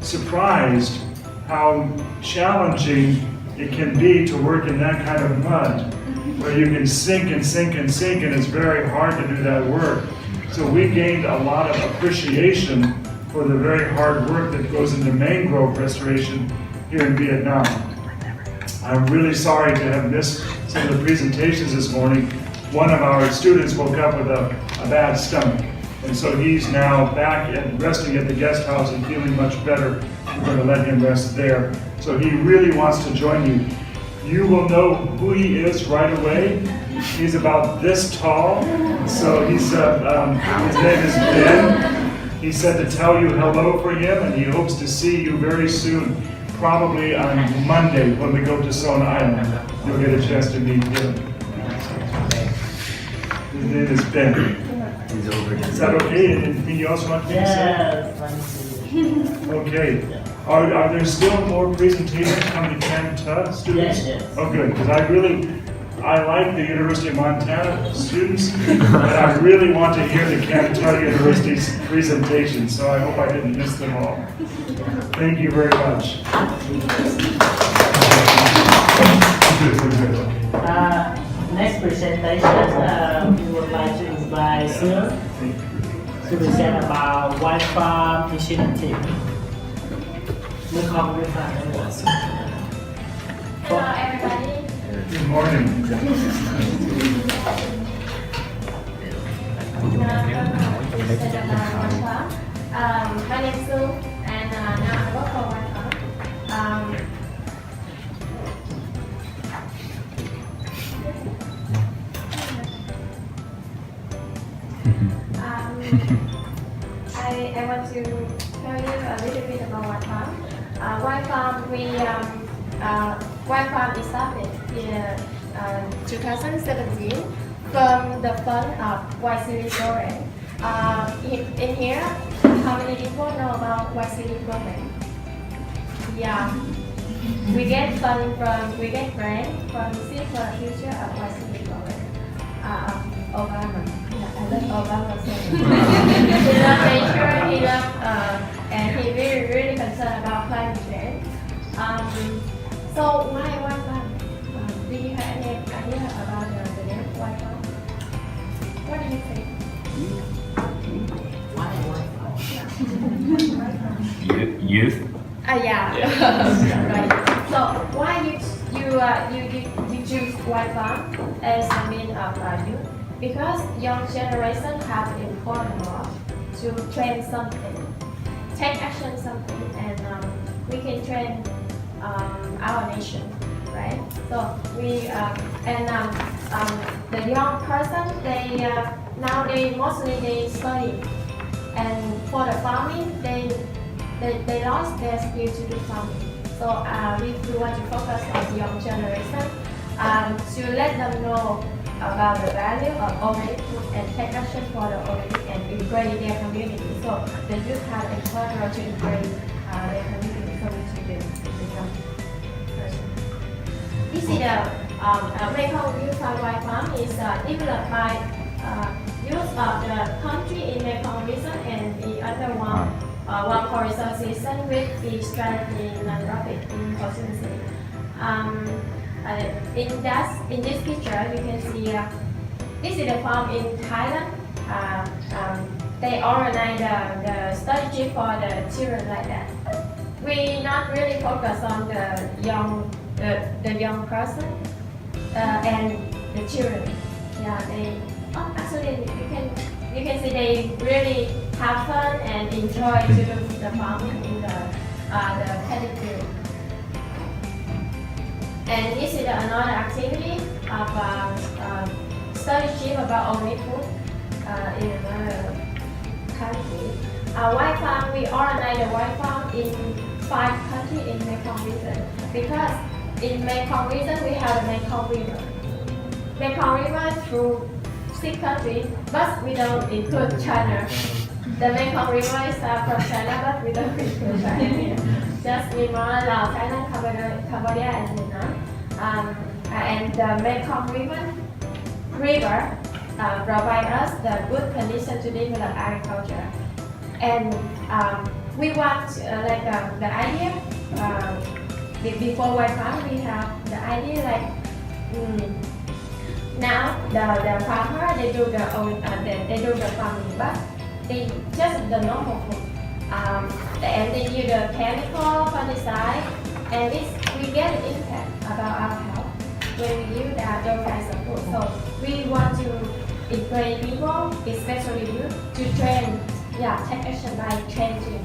Speaker 13: surprised how challenging it can be to work in that kind of mud. where you can sink and sink and sink, and it's very hard to do that work. So we gained a lot of appreciation for the very hard work that goes into mangrove restoration here in Vietnam. I'm really sorry to have missed some of the presentations this morning. One of our students woke up with a bad stomach, and so he's now back and resting at the guest house and feeling much better. We're going to let him rest there. So he really wants to join you. You will know who he is right away. He's about this tall, so his name is Ben. He said to tell you hello for him, and he hopes to see you very soon, probably on Monday when we go to Son Island. You'll get a chance to meet him. His name is Ben.
Speaker 1: He's over here.
Speaker 13: Is that okay? Anything you else want me to say?
Speaker 4: Yes.
Speaker 13: Okay. Are there still more presentations from the Canada students?
Speaker 4: Yes, yes.
Speaker 13: Oh, good, because I like the University of Montana students, but I really want to hear the Canada University's presentation, so I hope I didn't miss them all. Thank you very much.
Speaker 4: Next presentation, we would like to invite Sue to present about White Farm Initiative.
Speaker 7: Hello everybody.
Speaker 13: Good morning.
Speaker 7: My name is Sue, and now I work for White Farm. I want to tell you a little bit about White Farm. White Farm, White Farm is started in 2017 from the fund of White City Program. In here, how many people know about White City Program? Yeah, we get grant from City for the Future of White City Program. Obama. Yeah, I love Obama so he loves nature, he loves, and he really concerned about climate change. So why White Farm? Do you have any idea about the name White Farm? What do you think?
Speaker 8: Youth?
Speaker 7: Yeah. Right. So why you choose White Farm as the mean of youth? Because young generation have an important role to train something, take action something, and we can train our nation, right? So we the young person now they mostly study, and for the farming they lost their skill to do farming. So we want to focus on the young generation to let them know about the value of organic food and take action for the organic and integrate their community. So the youth have encouraged to integrate their community to the young person. This is the Mekong Youth White Farm is developed by youth of the country in Mekong region and the other one for association with the strategy non-profit in Ho Chi Minh City. In this picture, you can see this is the farm in Thailand. They organize the study for the children like that. We not really focus on the young person and the children. Yeah, actually you can see they really have fun and enjoy to do the farming in the paddy field. And this is another activity of study trip about organic food in another country. White Farm, we organize the White Farm in 5 countries in Mekong region because in Mekong region we have the Mekong River. Mekong River through 6 countries, but we don't include China. The Mekong River is from China, but we don't include China here. Just Myanmar, Laos, Thailand, Cambodia, and Vietnam. And the Mekong River provide us the good condition to develop agriculture. And we want the idea before White Farm we have the idea now the farmer they do their own they do the farming, but they just the normal food. And they use the chemical pesticide, and this we get an impact about our health when we use those kinds of food. So we want to encourage people, especially youth, to train, take action by changing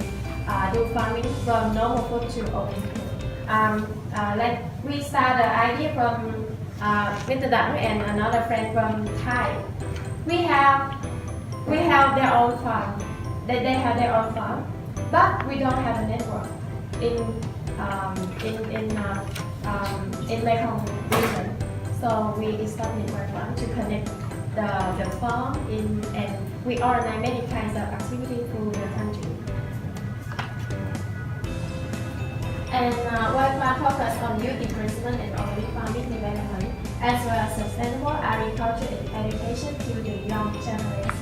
Speaker 7: do farming from normal food to organic food. Like we start the idea from Mr. Dang and another friend from Thai. We have their own farm. They have their own farm, but we don't have a network in Mekong region. So we established one farm to connect the farm and we organize many kinds of activities through the country. And White Farm focus on youth encouragement and organic farming development, as well as sustainable agriculture and education to the young generation.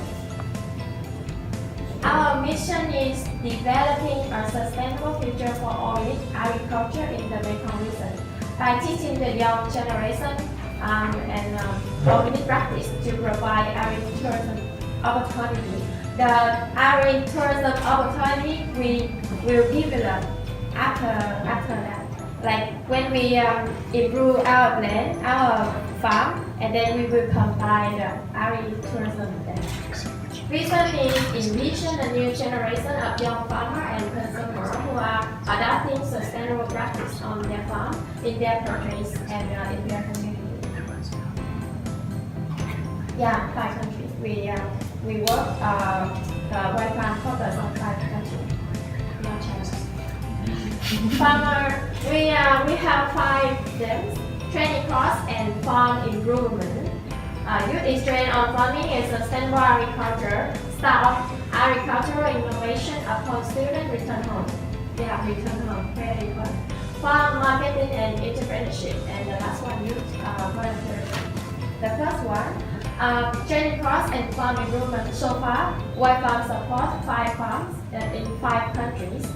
Speaker 7: Our mission is developing a sustainable future for organic agriculture in the Mekong region by teaching the young generation organic practice to provide agritourism opportunity. The agritourism opportunity we will develop after that. Like when we improve our land, our farm, and then we will combine the agritourism there. Vision is envision a new generation of young farmers and consumers who are adopting sustainable practice on their farm, in their countries, and in their community. 5 countries. We work the White Farm focus on 5 countries. No chance. Farmer, we have 5 themes: training course and farm improvement. Youth is trained on farming and sustainable agriculture. Start agricultural innovation upon student return home. Return home, very important. Farm marketing and entrepreneurship. And the last one, youth volunteer. The first one, training course and farm improvement. So far, White Farm support 5 farms in 5 countries.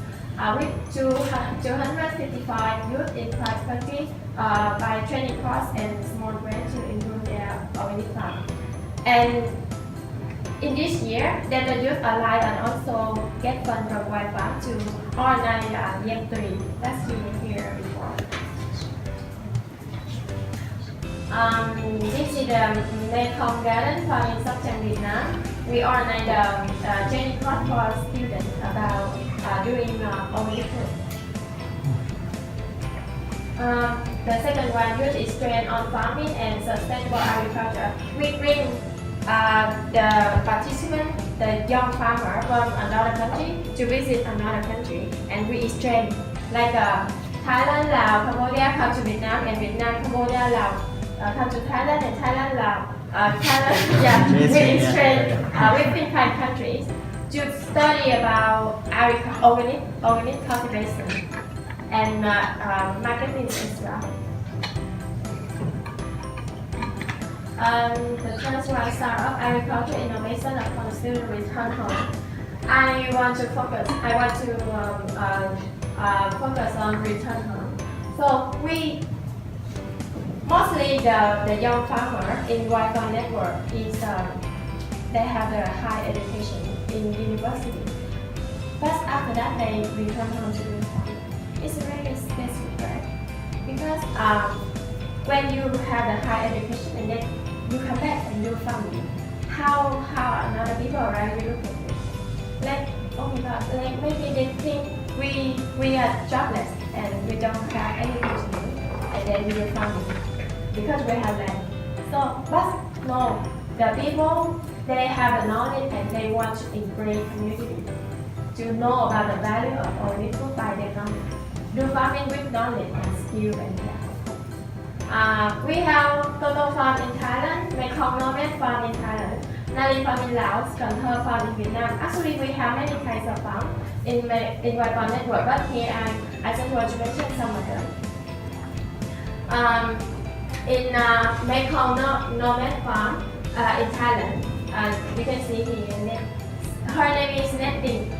Speaker 7: With 255 youth in 5 countries by training course and small grants to improve their organic farm. And in this year, the youth alive and also get fund from White Farm to organize Year 3. That's you here before. This is the Mekong Garden Farming Subject Vietnam. We organize the training course for students about doing organic food. The second one, youth is trained on farming and sustainable agriculture. We bring the participant, the young farmer from another country to visit another country, and we exchange like Thailand, Laos, Cambodia come to Vietnam, and Vietnam, Cambodia, Laos come to Thailand, and Thailand, Laos, Thailand, we exchange within 5 countries to study about organic cultivation and marketing as well. The first one, startup agriculture innovation upon student return home. I want to focus on return home. So mostly the young farmer in White Farm network is they have the high education in university. But after that, they return home to the farm. It's very specific, right? Because when you have the high education and then you come back and do farming, how another people around you look at you? Like, oh my God, like maybe they think we are jobless and we don't have anything to do, and then we do farming because we have land. So, but no, the people, they have the knowledge and they want to encourage community to know about the value of organic food by their knowledge. Do farming with knowledge and skill and that. We have Toto Farm in Thailand, Mekong Nomad Farm in Thailand, Nari Farm in Laos, Cần Thơ Farm in Vietnam. Actually, we have many kinds of farm in White Farm network, but here I just want to mention some of them. In Mekong Nomad Farm in Thailand, you can see here, her name is Netting.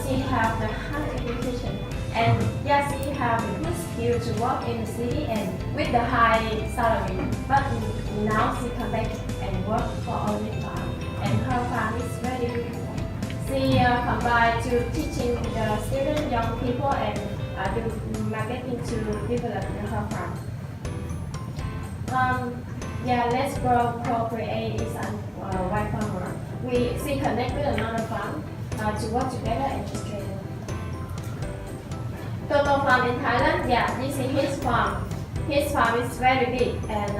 Speaker 7: She have the high education And yes, he have a good skill to work in the city and with the high salary. But now she come back and work for only farm, and her farm is very beautiful. She combined to teaching the student, young people, and do marketing to develop her farm. Yeah, Let's Grow Co-Create is a white farmer. She connect with another farm to work together and to train. Toto Farm in Thailand, yeah, this is his farm. His farm is very big, and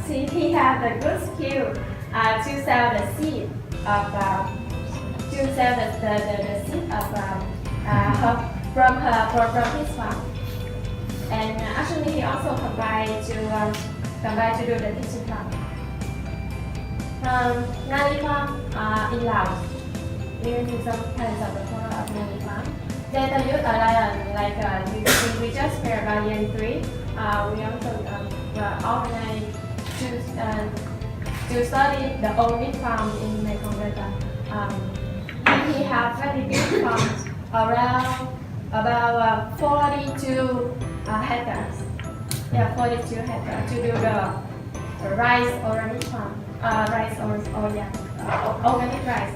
Speaker 7: he has a good skill to sell the seed of from his farm. And actually, he also combined to do the teaching farm. Nali Farm in Laos. You can see some kinds of the photo of Nali Farm. Data Youth Alliance, like we just heard about Yen 3. We also organized to study the only farm in Mekong Delta. He has very big farms around about 42 hectares. Yeah, 42 hectares to do the rice organic farm. Organic rice.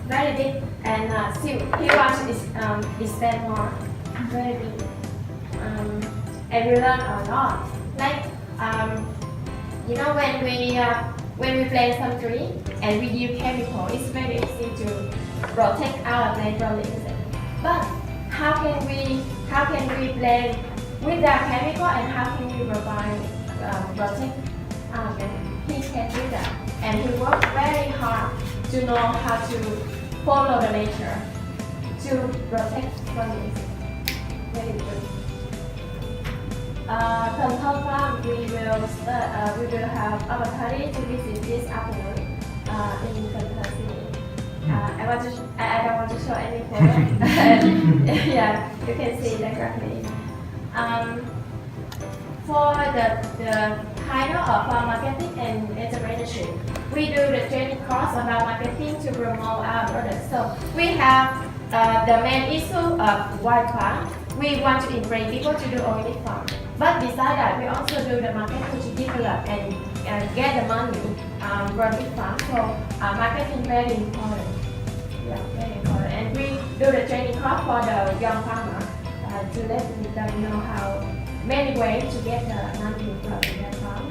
Speaker 7: Very big, and still he wants to spend more. Very big. And we learn a lot. Like you know, when we plant some tree and we use chemical, it's very easy to protect our plant from the insect. But how can we plant without chemical, and how can we protect our plant? He can do that, and he works very hard to know how to follow the nature to protect from the insect. Very good. Control Farm, we will have opportunity to visit this afternoon in Control City. I don't want to show any photo. Yeah, you can see directly. For the title of marketing and entrepreneurship, we do the training course about marketing to promote our products. So we have the main issue of white farm. We want to encourage people to do organic farm. But besides that, we also do the marketing to develop and get the money from this farm. So marketing very important. Yeah, very important. And we do the training course for the young farmer to let them know how many ways to get the money from their farm.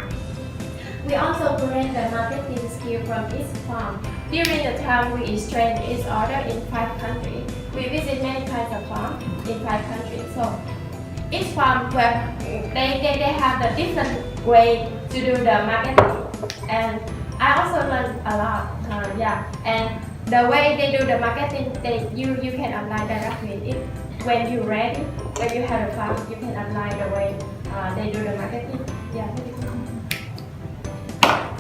Speaker 7: We also create the marketing skill from each farm. During the time we exchange each order in 5 countries, we visit many kinds of farms in 5 countries. So each farm, they have the different way to do the marketing, and I also learned a lot. Yeah, and the way they do the marketing, you can apply directly. When you're ready, when you have a farm, you can apply the way they do the marketing. Yeah.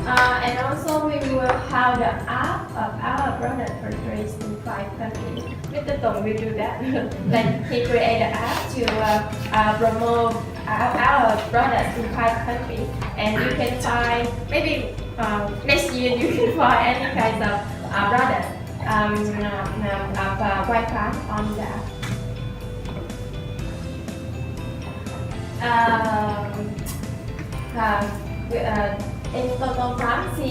Speaker 7: And also we will have the app of our product portrays in 5 countries. Mr. Tong will do that. Like he created an app to promote our products in 5 countries, and you can find maybe next year you can find any kind of products of white farm on the app. In Toto Farm, he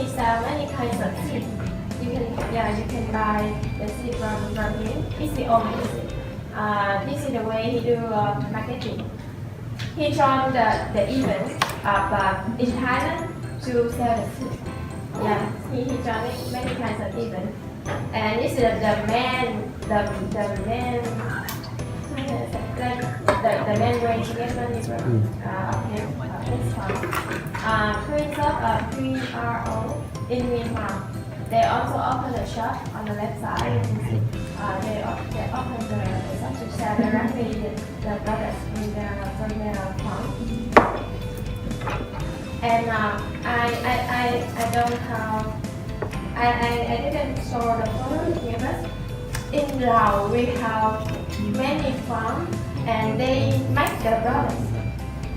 Speaker 7: sells many kinds of seeds. You can buy the seed from him. It's the only seed. This is the way he do marketing. He joined the event of in Thailand to sell the seed. Yeah, he joined many kinds of events. And this is the main way to get money from his farm. Prince of 3RO in Myanmar. They also open a shop on the left side. You can see they open the shop to sell directly the products from their farm. And I don't have I didn't show the photo here, but in Laos we have many farms and they make the products.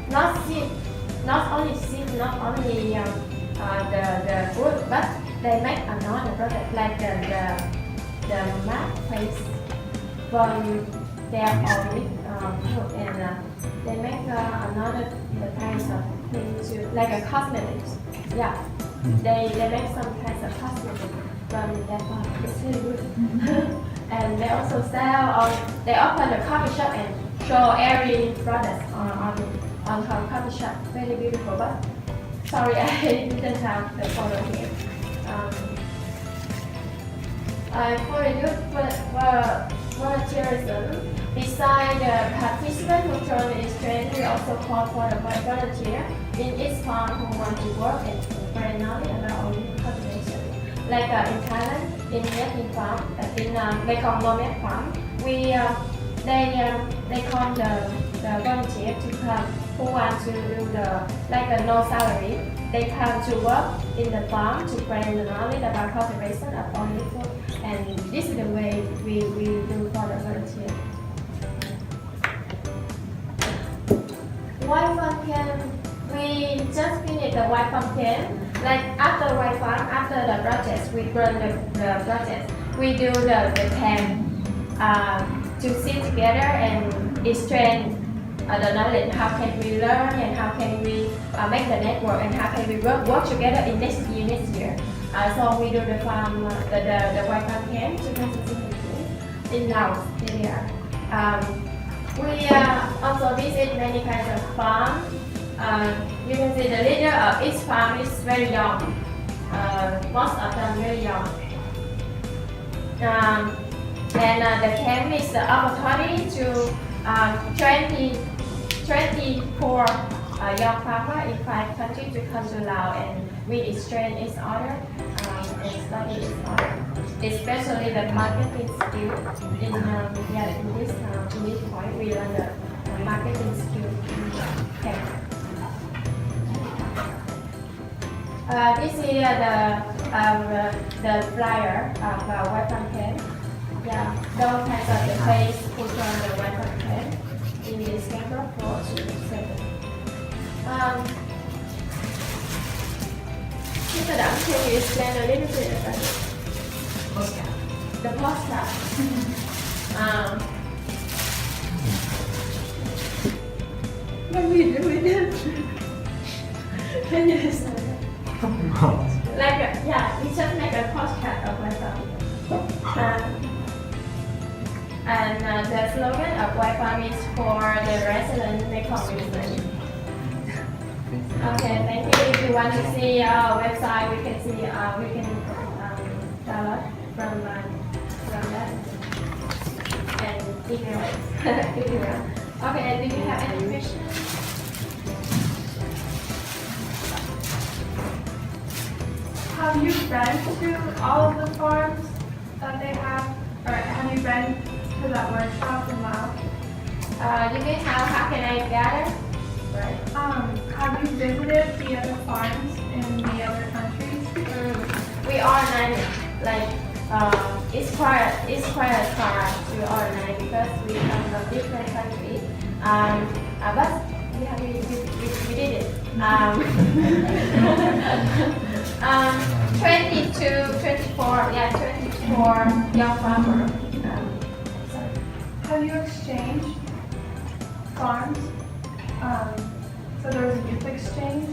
Speaker 7: Not only seed, not only the food, but they make another product like the mat paste. from their orbit, and they make another kinds of things to, like a cosmetics. Yeah, they make some kinds of cosmetics from that farm. It's really good. And they also sell, or they open a coffee shop and show every product on her coffee shop. Very beautiful, but sorry, I didn't have the photo here. For the youth volunteerism, besides the participant who join this training, we also call for the volunteer in each farm who want to work and spread knowledge about cultivation. Like in Thailand, in Vietnam farm, in Mekong Lomet farm, they call the volunteer to come who want to do no salary. They come to work in the farm to spread the knowledge about cultivation of organic food, and this is the way we do for the volunteer. White farm camp, we just finished the white farm camp. Like after white farm, after the project, we run the project. We do the camp to sit together and exchange the knowledge. How can we learn and how can we make the network and how can we work together in next year. So we do the farm, the white farm camp 2016 in Laos area. We also visit many kinds of farms. You can see the leader of each farm is very young. Most of them very young. And the camp is the opportunity to 24 young farmers in 5 countries to come to Laos, and we exchange each other and study each other. Especially the marketing skill. In this point, we learn the marketing skill in the camp. This is the flyer of white farm camp. Yeah, those kinds of the place who join the white farm camp in December 4 to 7. Mr. Dam, can you explain a little bit about it? Postcard. The postcard. What we do with it? Can you explain it? We just make a postcard of myself. And the slogan of White Farm is for the resident Mekong region. Okay, thank you. If you want to see our website, we can download from that and email. Okay, do you have any questions?
Speaker 6: Have you been to all of the farms that they have, or have you been to that workshop in Laos?
Speaker 7: You mean how can I gather? Right.
Speaker 6: Have you visited the other farms in the other countries?
Speaker 7: We organize it's quite hard to organize because we come from different countries. But we did it. 24 young farmers.
Speaker 6: Have you exchanged farms? So there was a youth exchange?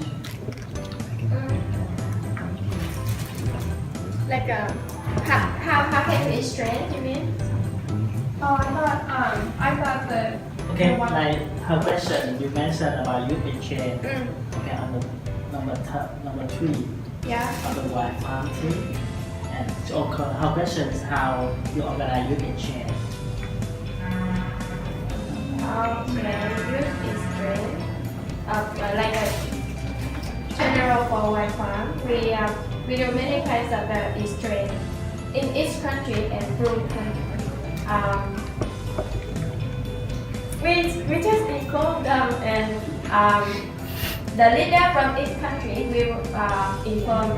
Speaker 7: How can we exchange, you mean?
Speaker 6: Oh, I thought that.
Speaker 4: Okay, like her question, you mentioned about youth exchange. Okay, on the number 3.
Speaker 7: Yeah.
Speaker 4: On the white farm team. And so her question is how you organize youth exchange.
Speaker 7: Youth exchange. Like a general for white farm, we do many kinds of exchange in each country and through country. We just include them, and the leader from each country will inform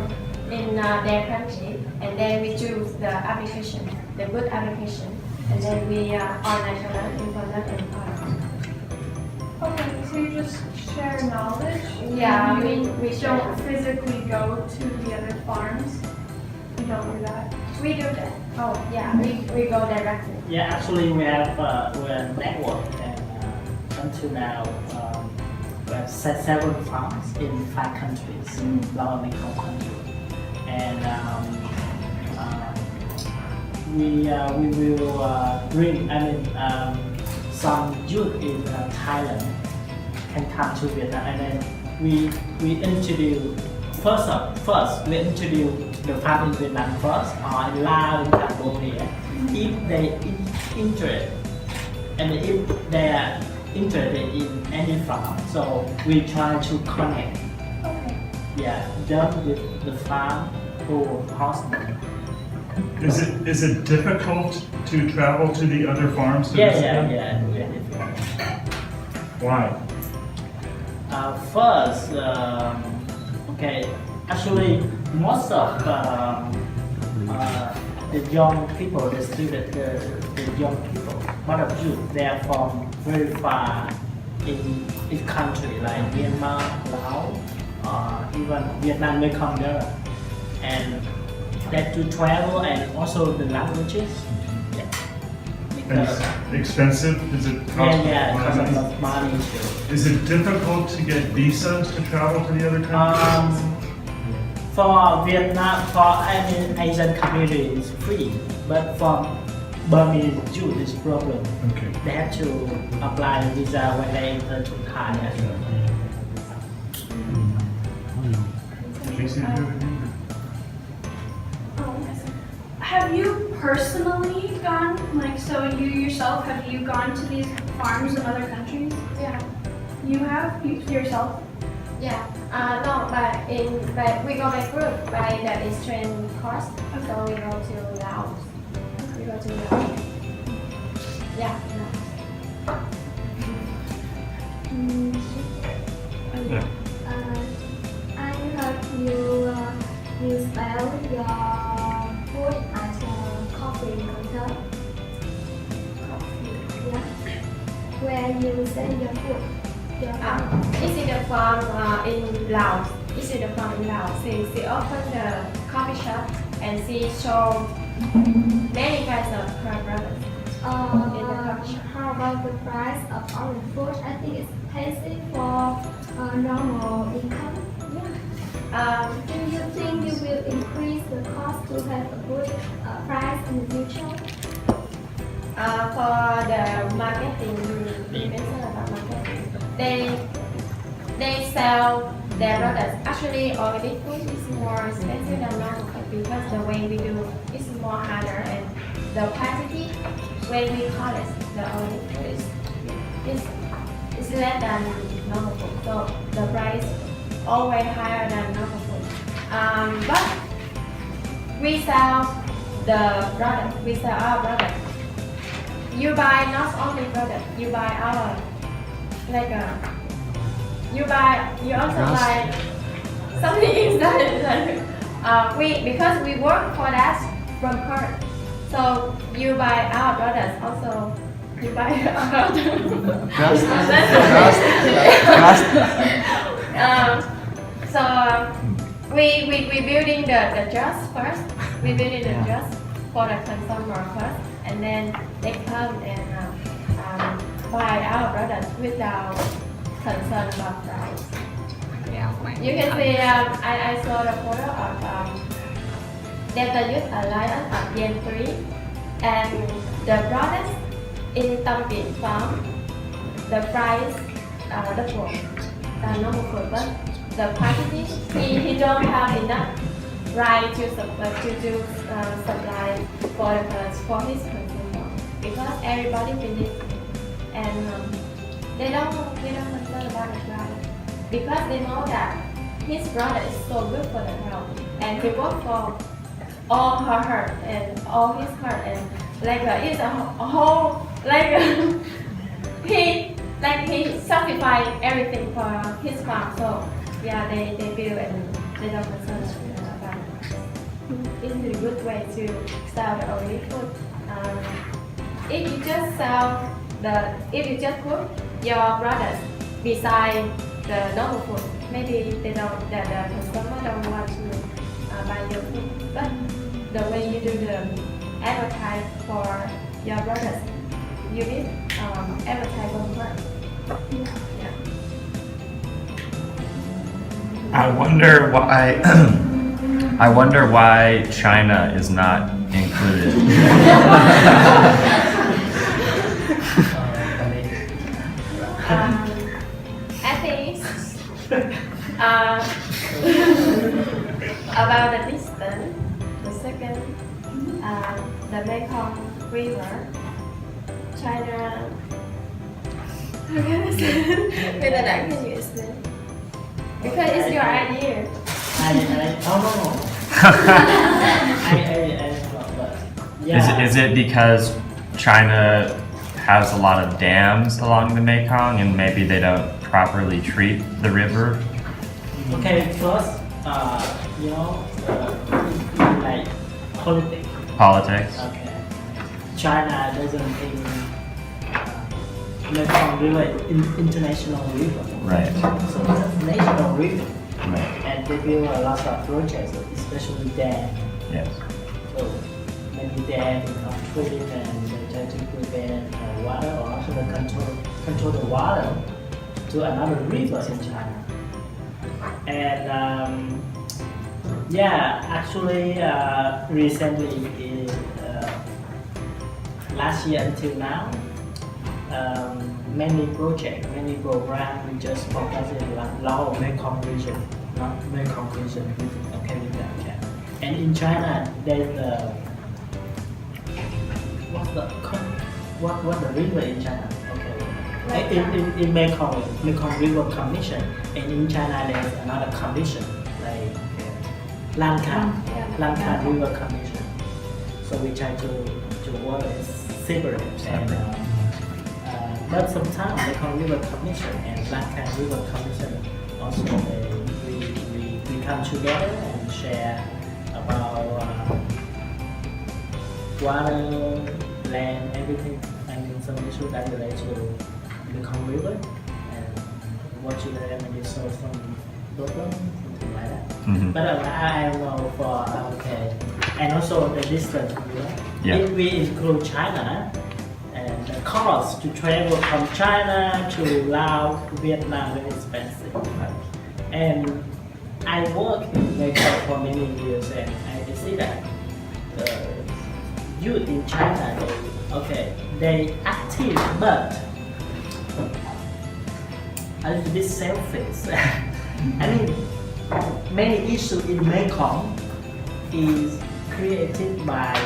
Speaker 7: in their country, and then we choose the application, the good application, and then we organize them, inform them, and
Speaker 6: Okay, so you just share knowledge?
Speaker 7: Yeah,
Speaker 6: we
Speaker 7: we share.
Speaker 6: don't physically go to the other farms. You
Speaker 11: don't do that. We do that.
Speaker 7: Oh, yeah, we go directly.
Speaker 4: Yeah, actually we have we're a network and until now we have several farms in 5 countries, Laos and Hong Kong. And we will bring, some youth in Thailand can come to Vietnam, and then we introduce first we introduce the farm in Vietnam first, or in Laos, in Cambodia. If they interested, and if they are interested in any farm, so we try to connect.
Speaker 11: Okay.
Speaker 4: Yeah, them with the farm who host them.
Speaker 13: Is it difficult to travel to the other farms to visit them?
Speaker 4: Yeah.
Speaker 13: Why?
Speaker 4: First, okay, actually, most of the young people, the students, the young people, lot of youth, they are from very far in country like Myanmar, Laos, even Vietnam may come there, and that to travel and also the languages. Yeah.
Speaker 13: And it's expensive? Is it cost?
Speaker 4: Yeah, because of money too.
Speaker 13: Is it difficult to get visas to travel to the other countries?
Speaker 4: For Vietnam, for Asian community is free, but for Burmese youth is problem.
Speaker 13: Okay.
Speaker 4: They have to apply visa when they enter to Thailand.
Speaker 13: Casey, do you have anything?
Speaker 11: Have you personally gone, like, so you yourself, have you gone to these farms in other countries?
Speaker 2: Yeah.
Speaker 11: You have? You yourself?
Speaker 7: Yeah, no, but we go by group, by the exchange course. So we go to Laos. We go to Laos. Yeah.
Speaker 2: I heard you spell your food as a coffee counter. Yeah. Where you sell your food.
Speaker 7: This is the farm in Laos. This is the farm in Laos. She opened the coffee shop and she showed many kinds of products.
Speaker 2: How about the price of orange food? I think it's tasty for normal income. Do you think you will increase the cost to have a good price in the future?
Speaker 7: For the marketing, you mentioned about marketing. They sell their products. Actually, organic food is more expensive than normal food because the way we do is more harder, and the quantity when we collect the organic food is less than normal food. So the price always higher than normal food. But we sell the product. We sell our product. You buy not only product. You buy our you also buy something inside. Because we work for that from her. So you buy our products also. You buy our products. So we building the trust first. We building the trust for the consumer first, and then they come and buy our products without concern about price. You can see I saw the photo of Delta Youth Alliance of Gen 3, and the products in Tam Vin Farm, the price double normal food, but the quantity he don't have enough right to supply for his consumer, because everybody believes it, and they don't concern about the price because they know that his product is so good for the health, and he worked for all her heart and all his heart, and it's a whole he sacrificed everything for his farm. So yeah, they build and they don't concern about it. It's a good way to sell the organic food. If you just put your products beside the normal food, maybe the consumer don't want to buy your food. But
Speaker 14: the way you do the advertise for your brothers. You did advertise on what? Yeah.
Speaker 8: I wonder why China is not included.
Speaker 14: I think about the distance, the second, the Mekong River, China. How can I say? With the can you explain? Because it's your idea.
Speaker 4: I don't know.
Speaker 8: Is it because China has a lot of dams along the Mekong and maybe they don't properly treat the river?
Speaker 4: Okay, first, like politics.
Speaker 8: Politics?
Speaker 4: Okay. China doesn't think Mekong River is international river.
Speaker 8: Right.
Speaker 4: So it's a national river.
Speaker 8: Right.
Speaker 4: And they build a lot of projects, especially dam.
Speaker 8: Yes.
Speaker 4: So many dams are treated and they try to prevent water or also control the water to another river in China. And actually recently last year until now, many projects, many programs we just focus in Lao Mekong region, not Mekong region okay with that. Yeah. And in China, there's what the river in China? Okay. In Mekong River Commission, and in China there's another commission like Lankan River Commission. So we try to work as separate. And, but sometimes Mekong River Commission and Lankan River Commission also we come together and share about water, land, everything, and some issues that relate to Mekong River and what you maybe solve some problem, something like that.
Speaker 8: Mm-hmm.
Speaker 4: But I know for and also the distance.
Speaker 8: Yeah.
Speaker 4: If we include China, and the cost to travel from China to Laos to Vietnam is expensive. And I work in Mekong for many years, and I can see that the youth in China, they active, but a little bit selfish. I mean, many issues in Mekong is created by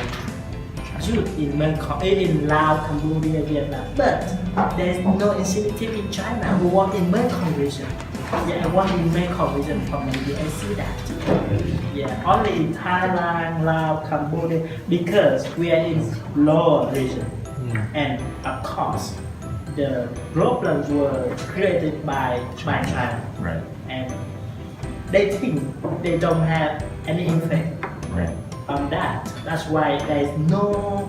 Speaker 4: youth in Mekong, in Laos, Cambodia, Vietnam, but there's no initiative in China who work in Mekong region. Yeah, I work in Mekong region for many years. I see that. Yeah, only in Thailand, Laos, Cambodia, because we are in lower region, and of course, the problems were created by China.
Speaker 8: Right.
Speaker 4: And they think they don't have any effect on that. That's why there is no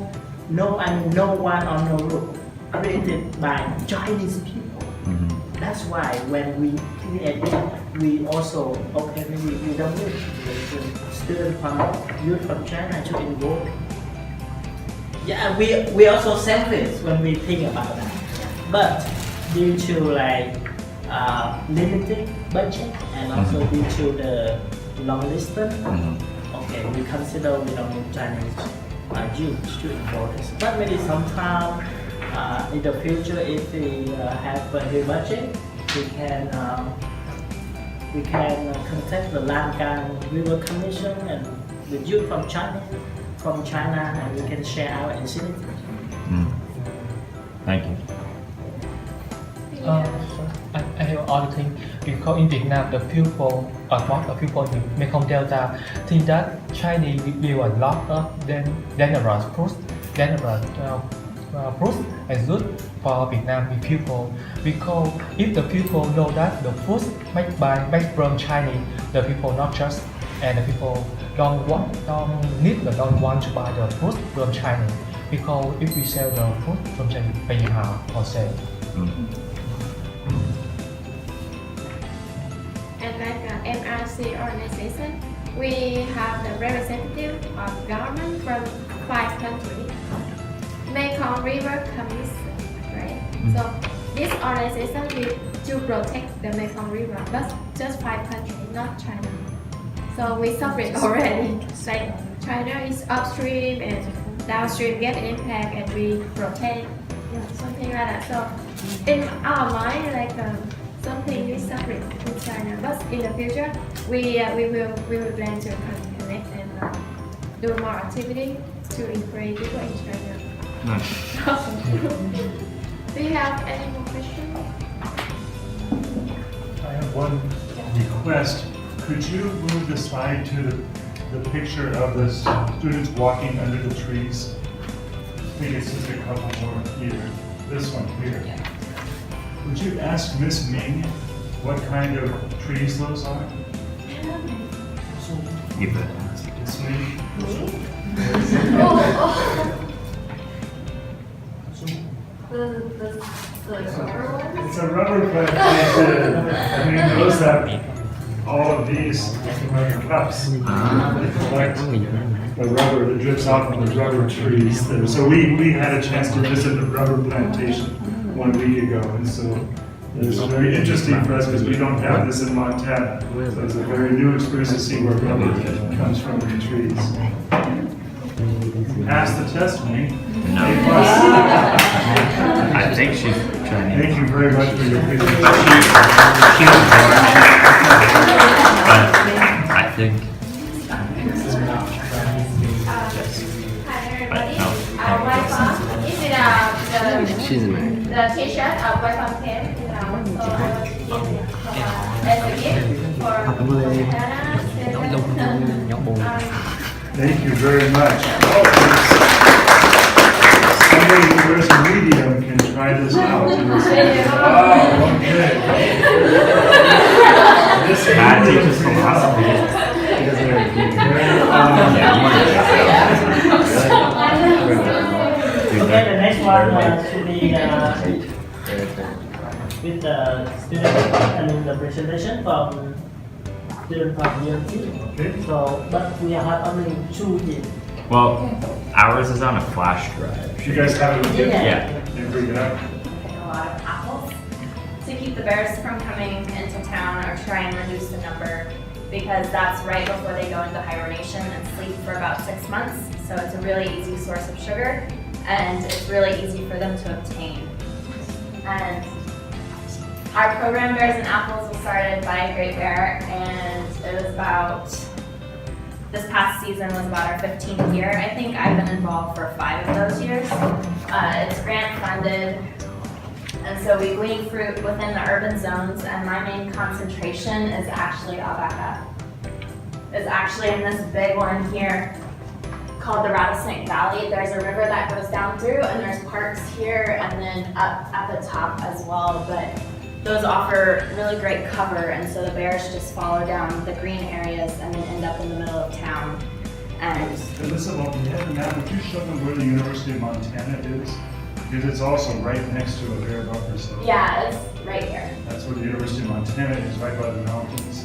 Speaker 4: one or no rule created by Chinese people.
Speaker 8: Mm-hmm.
Speaker 4: That's why when we create it, we also we don't need students from youth from China to involve. Yeah, we also selfish when we think about that. But due to limited budget and also due to the long distance, we consider we don't need Chinese youth to involve this. But maybe sometime in the future, if we have a new budget, we can contact the Lankan River Commission and the youth from China, and we can share our initiative.
Speaker 8: Thank you.
Speaker 10: I have other thing because in Vietnam the people, most of people in Mekong Delta think that Chinese build a lot of dangerous fruits and good for Vietnam people, because if the people know that the fruits made from Chinese, the people not just, and the people don't want to buy the fruit from China, because if we sell the fruit from China, very hard for sale.
Speaker 14: And like MRC organization, we have the representative of government from 5 countries. Mekong River Commission, right? So this organization will to protect the Mekong River, but just 5 countries, not China. So we separate already. Like China is upstream and downstream get impact, and we protect, something like that. So in our mind, like something is separate with China, but in the future, we will plan to connect and do more activity to encourage people in China.
Speaker 8: Nice.
Speaker 14: Do you have any more questions?
Speaker 13: I have one request. Could you move the slide to the picture of the students walking under the trees? I think it's just a couple more here. This one here. Would you ask Miss Ming what kind of trees those are?
Speaker 8: You bet.
Speaker 13: Miss Ming? It's a rubber plantation. I mean, those have all of these cups. They collect the rubber that drips out from the rubber trees there. So we had a chance to visit the rubber plantation 1 week ago, and so it's very interesting for us because we don't have this in Montana. So it's a very new experience to see where rubber comes from in the trees. Pass the test, Ming.
Speaker 8: No. I think she's Chinese.
Speaker 13: Thank you very much for your presentation.
Speaker 8: But I think.
Speaker 7: Hi everybody. Welcome. This is
Speaker 1: She's American.
Speaker 7: the T-shirt of welcome camp. So as a gift for Montana.
Speaker 13: Thank you very much. Somebody who wears a medium can try this out. Oh, okay. This
Speaker 8: Matt teaches philosophy.
Speaker 4: Okay, the next one should be with the student and the presentation from student from year 2. So, but we have only 2 years.
Speaker 8: Well, ours is on a flash drive.
Speaker 13: You guys have it with you?
Speaker 8: Yeah.
Speaker 13: You bring it up.
Speaker 15: A lot of apples to keep the bears from coming into town or try and reduce the number, because that's right before they go into hibernation and sleep for about 6 months. So it's a really easy source of sugar, and it's really easy for them to obtain. And our program, Bears and Apples, was started by a Great Bear, and it was about, this past season was about our 15th year. I think I've been involved for 5 of those years. It's grant funded, and so we glean fruit within the urban zones, and my main concentration is actually Abaca. It's actually in this big one here called the Rattlesnake Valley. There's a river that goes down through, and there's parks here and then up at the top as well, but those offer really great cover, and so the bears just follow down the green areas and then end up in the middle of town. And
Speaker 13: Listen, well, you have the map. Would you show them where the University of Montana is? Because it's also right next to a bear buffer zone.
Speaker 15: yeah, it's right here.
Speaker 13: That's where the University of Montana is, right by the mountains.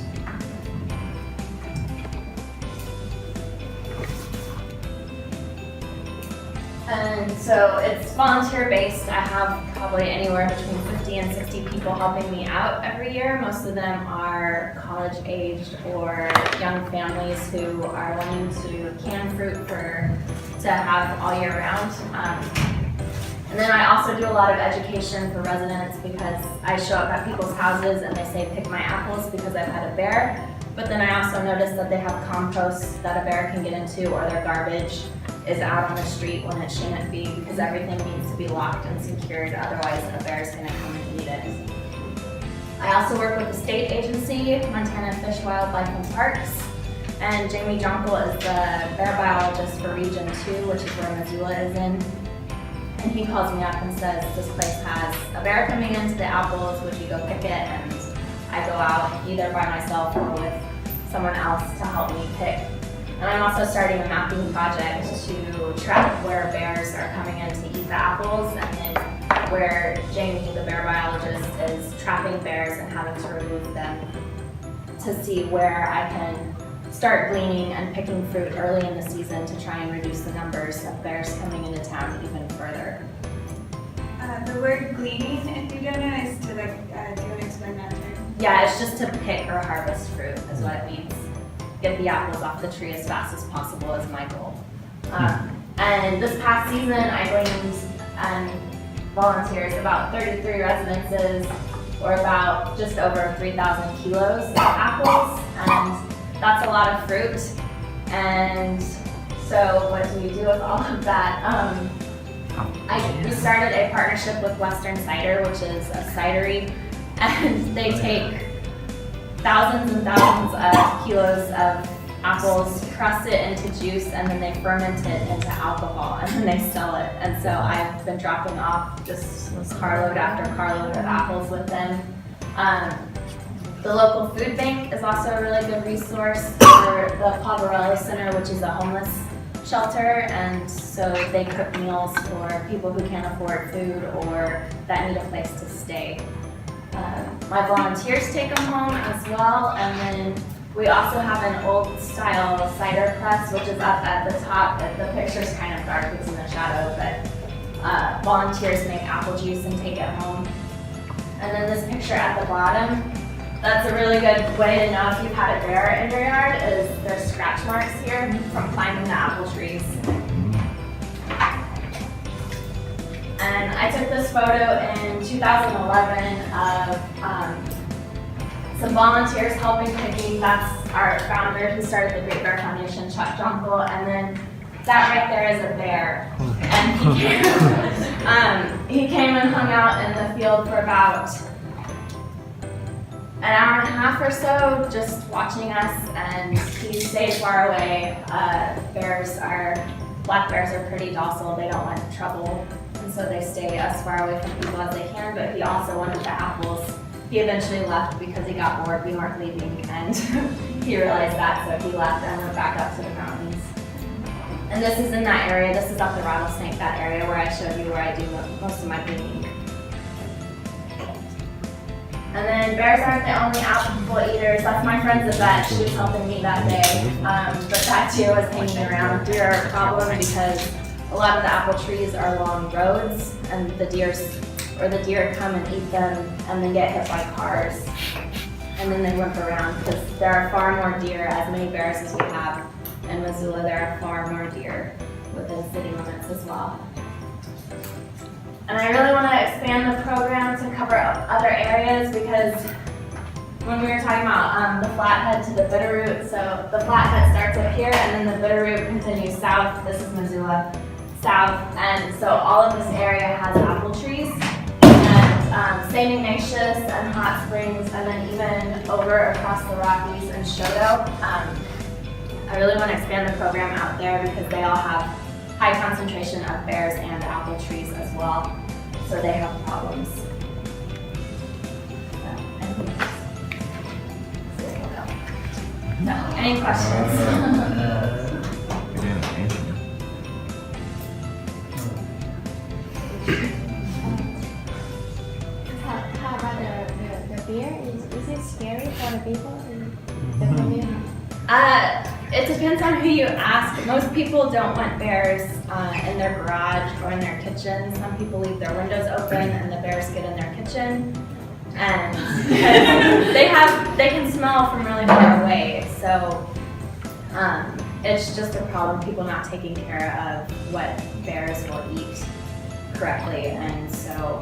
Speaker 15: And so it's volunteer based. I have probably anywhere between 50 and 60 people helping me out every year. Most of them are college aged or young families who are wanting to can fruit to have all year round. And then I also do a lot of education for residents, because I show up at people's houses and they say pick my apples because I've had a bear. But then I also notice that they have compost that a bear can get into, or their garbage is out on the street when it shouldn't be, because everything needs to be locked and secured, otherwise a bear is going to come and eat it. I also work with the state agency, Montana Fish, Wildlife and Parks, and Jamie Jonkel is the bear biologist for Region 2, which is where Missoula is in. And he calls me up and says, this place has a bear coming into the apples, would you go pick it? And I go out either by myself or with someone else to help me pick. And I'm also starting a mapping project to track where bears are coming in to eat the apples, and then where Jamie, the bear biologist, is trapping bears and having to remove them, to see where I can start gleaning and picking fruit early in the season to try and reduce the numbers of bears coming into town even further.
Speaker 5: The word gleaning, if you don't know, is to do you want to explain that term?
Speaker 15: Yeah, it's just to pick or harvest fruit is what it means. Get the apples off the tree as fast as possible is my goal. And this past season, I gleaned and volunteers about 33 residences, or about just over 3,000 kilos of apples, and that's a lot of fruit. And so what do we do with all of that? We started a partnership with Western Cider, which is a cidery, and they take thousands and thousands of kilos of apples, press it into juice, and then they ferment it into alcohol, and then they sell it. And so I've been dropping off just carload after carload of apples with them. The local food bank is also a really good resource for the Poverello Center, which is a homeless shelter, and so they cook meals for people who can't afford food or that need a place to stay. My volunteers take them home as well, and then we also have an old style cider press, which is up at the top. The picture's kind of dark, it's in the shadow, but volunteers make apple juice and take it home. And then this picture at the bottom, that's a really good way to know if you've had a bear in your yard, is there's scratch marks here from climbing the apple trees. And I took this photo in 2011 of some volunteers helping picking. That's our founder who started the Great Bear Foundation, Chuck Junkel, and then that right there is a bear. And he came and hung out in the field for about an hour and a half or so, just watching us, and he stayed far away. Black bears are pretty docile, they don't like trouble, and so they stay as far away from people as they can, but he also wanted the apples. He eventually left because he got bored, we weren't leaving, and he realized that, so he left and went back up to the mountains. And this is in that area, this is up the Rattlesnake, that area where I showed you where I do most of my gleaning. And then bears aren't the only apple eaters. That's my friend Yvette, she was helping me that day. But that deer was hanging around. Deer are a problem because a lot of the apple trees are along roads, and the deer come and eat them and then get hit by cars. And then they whip around because there are far more deer, as many bears as we have in Missoula, there are far more deer within city limits as well. And I really want to expand the program to cover other areas, because when we were talking about the Flathead to the Bitterroot, so the Flathead starts up here and then the Bitterroot continues south. This is Missoula, south, and so all of this area has apple trees. And St. Ignatius and Hot Springs, and then even over across the Rockies and Shodo. I really want to expand the program out there because they all have high concentration of bears and apple trees as well, so they have problems. No, any questions?
Speaker 14: How about the bear? Is it scary for the people in the community?
Speaker 15: It depends on who you ask. Most people don't want bears in their garage or in their kitchen. Some people leave their windows open and the bears get in their kitchen. And they can smell from really far away. So it's just a problem, people not taking care of what bears will eat correctly. And so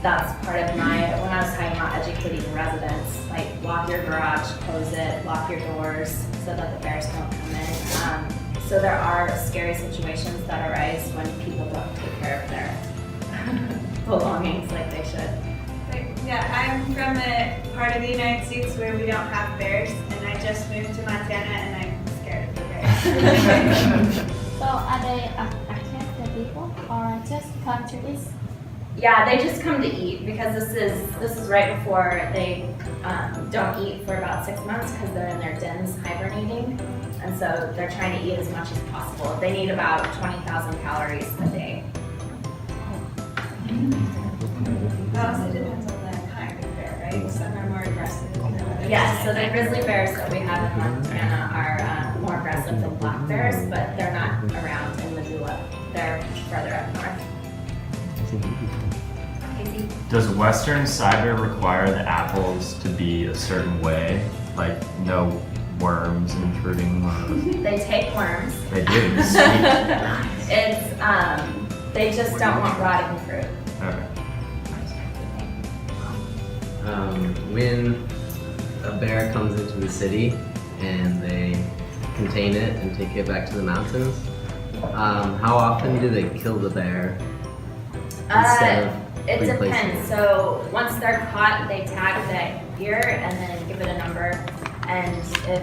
Speaker 15: that's part of when I was talking about educating residents, like lock your garage, close it, lock your doors so that the bears don't come in. So there are scary situations that arise when people don't take care of their belongings like they should.
Speaker 5: Yeah, I'm from a part of the United States where we don't have bears, and I just moved to Montana and I'm scared of the bears.
Speaker 14: So are they attack the people or just come to eat?
Speaker 15: Yeah, they just come to eat because this is right before they don't eat for about 6 months because they're in their dens hibernating, and so they're trying to eat as much as possible. They need about 20,000 calories a day.
Speaker 5: That also depends on the kind of bear, right? Some are more aggressive than others.
Speaker 15: Yes, so the grizzly bears that we have in Montana are more aggressive than black bears, but they're not around in Missoula. They're further up north. Casey?
Speaker 8: Does Western cider require the apples to be a certain way? Like no worms intruding on them?
Speaker 15: They take worms.
Speaker 8: They do.
Speaker 15: It's, they just don't want rotting fruit.
Speaker 8: Okay.
Speaker 1: When a bear comes into the city and they contain it and take it back to the mountains, how often do they kill the bear instead of
Speaker 15: It
Speaker 1: replacing
Speaker 15: depends.
Speaker 1: it?
Speaker 15: So once they're caught, they tag the ear and then give it a number. And if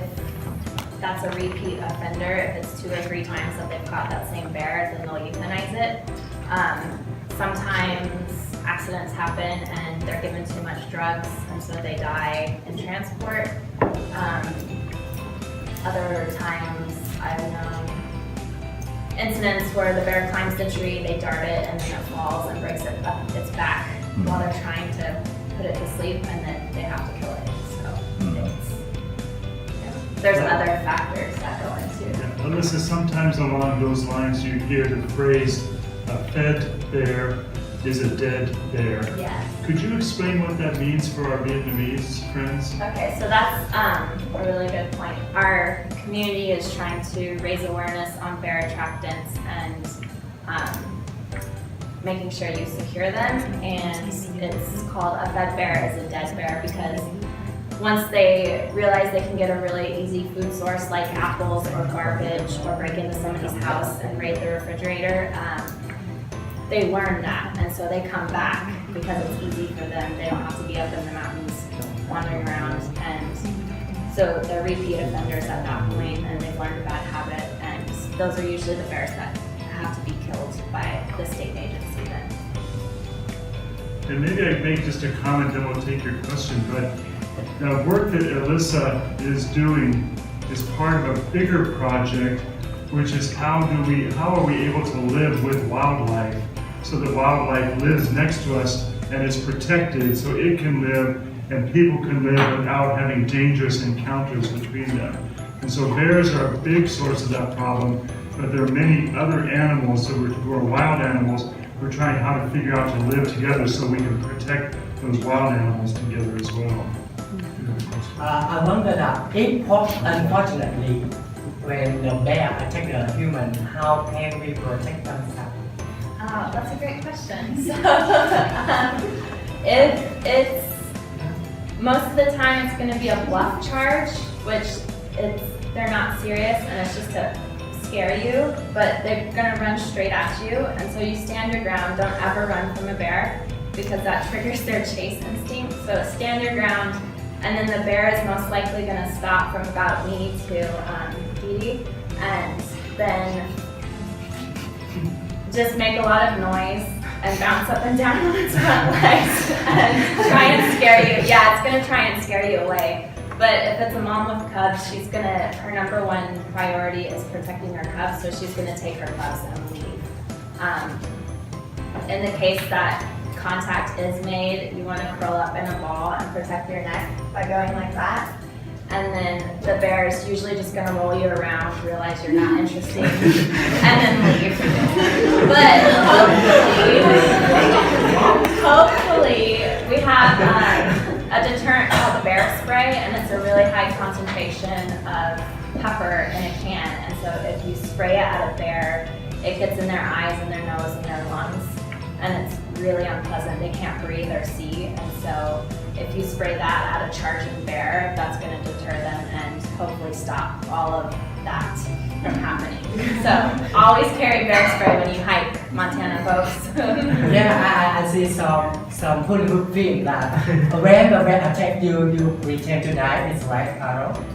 Speaker 15: that's a repeat offender, if it's 2 or 3 times that they've caught that same bear, then they'll euthanize it. Sometimes accidents happen and they're given too much drugs and so they die in transport. Other times I've known incidents where the bear climbs the tree, they dart it, and then it falls and breaks its back while they're trying to put it to sleep, and then they have to kill it. So there's other factors that go into.
Speaker 13: Yeah, Alyssa, sometimes along those lines you hear the phrase, a fed bear is a dead bear.
Speaker 15: Yes.
Speaker 13: Could you explain what that means for our Vietnamese friends?
Speaker 15: Okay, so that's a really good point. Our community is trying to raise awareness on bear attractants and making sure you secure them. And it's called a fed bear is a dead bear because once they realize they can get a really easy food source like apples or garbage or break into somebody's house and raid the refrigerator, they learn that, and so they come back because it's easy for them. They don't have to be up in the mountains wandering around, and so they're repeat offenders at that point, and they've learned a bad habit, and those are usually the bears that have to be killed by the state agency then.
Speaker 13: And maybe I make just a comment, then we'll take your question, but the work that Alyssa is doing is part of a bigger project, which is how are we able to live with wildlife so that wildlife lives next to us and is protected so it can live and people can live without having dangerous encounters between them. And so bears are a big source of that problem, but there are many other animals who are wild animals who are trying how to figure out to live together so we can protect those wild animals together as well.
Speaker 9: I wonder that if unfortunately when the bear attack the human, how can we protect themselves?
Speaker 15: Oh, that's a great question. So, if it's most of the time it's going to be a bluff charge, which they're not serious and it's just to scare you, but they're going to run straight at you, and so you stand your ground. Don't ever run from a bear because that triggers their chase instinct. So stand your ground, and then the bear is most likely going to stop from about me to Dee, and then just make a lot of noise and bounce up and down on its front legs and try and scare you. Yeah, it's gonna try and scare you away. But if it's a mom with cubs, her number one priority is protecting her cubs, so she's gonna take her cubs and leave. In the case that contact is made, you wanna curl up in a ball and protect your neck by going like that. And then the bear is usually just gonna roll you around, realize you're not interested, and then leave. But hopefully we have a deterrent called the bear spray, and it's a really high concentration of pepper in a can. And so if you spray it at a bear, it gets in their eyes and their nose and their lungs, and it's really unpleasant. They can't breathe or see, and so if you spray that at a charging bear, that's going to deter them and hopefully stop all of that from happening. So always carry bear spray when you hike, Montana folks.
Speaker 9: Yeah, I see some pretty good film that when the bear attack you, you pretend to die. Is right, Carol?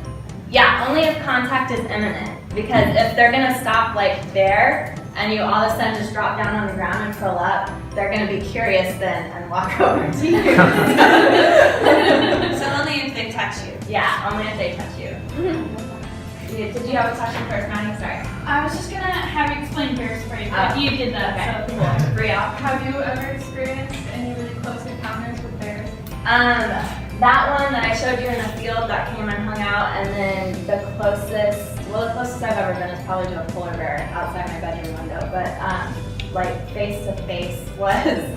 Speaker 15: Yeah, only if contact is imminent. Because if they're going to stop like there, and you all of a sudden just drop down on the ground and curl up, they're going to be curious then and walk over to you.
Speaker 12: So only if they touch you.
Speaker 15: Yeah, only if they touch you. Did you have a question first, Maddie? Sorry.
Speaker 11: I was just gonna have you explain bear spray, but you did that,
Speaker 15: Okay,
Speaker 11: so
Speaker 15: cool. Bria?
Speaker 6: Have you ever experienced any really close encounters with bears?
Speaker 15: that one that I showed you in the field that came and hung out, and then the closest I've ever been is probably to a polar bear outside my bedroom window, but like face to face was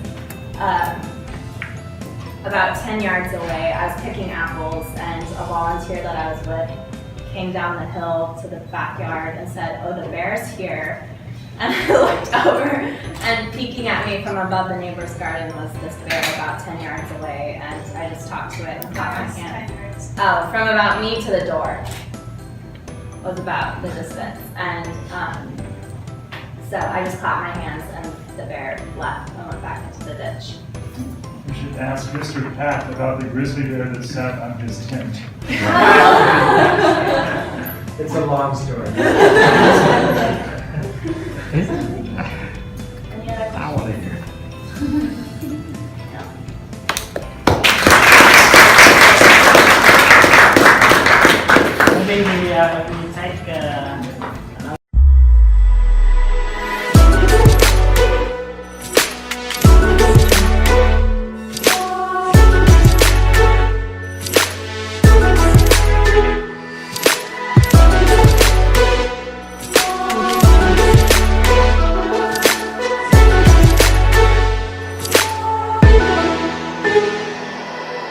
Speaker 15: about 10 yards away. I was picking apples, and a volunteer that I was with came down the hill to the backyard and said, "Oh, the bear's here." And I looked over, and peeking at me from above the neighbor's garden was this bear about 10 yards away, and I just talked to it and clapped my hand. Oh, from about me to the door was about the distance, and so I just clapped my hands, and the bear left and went back into the ditch.
Speaker 13: You should ask Mr. Pat about the grizzly bear that sat on his tent.
Speaker 9: It's a long story.
Speaker 1: Is it?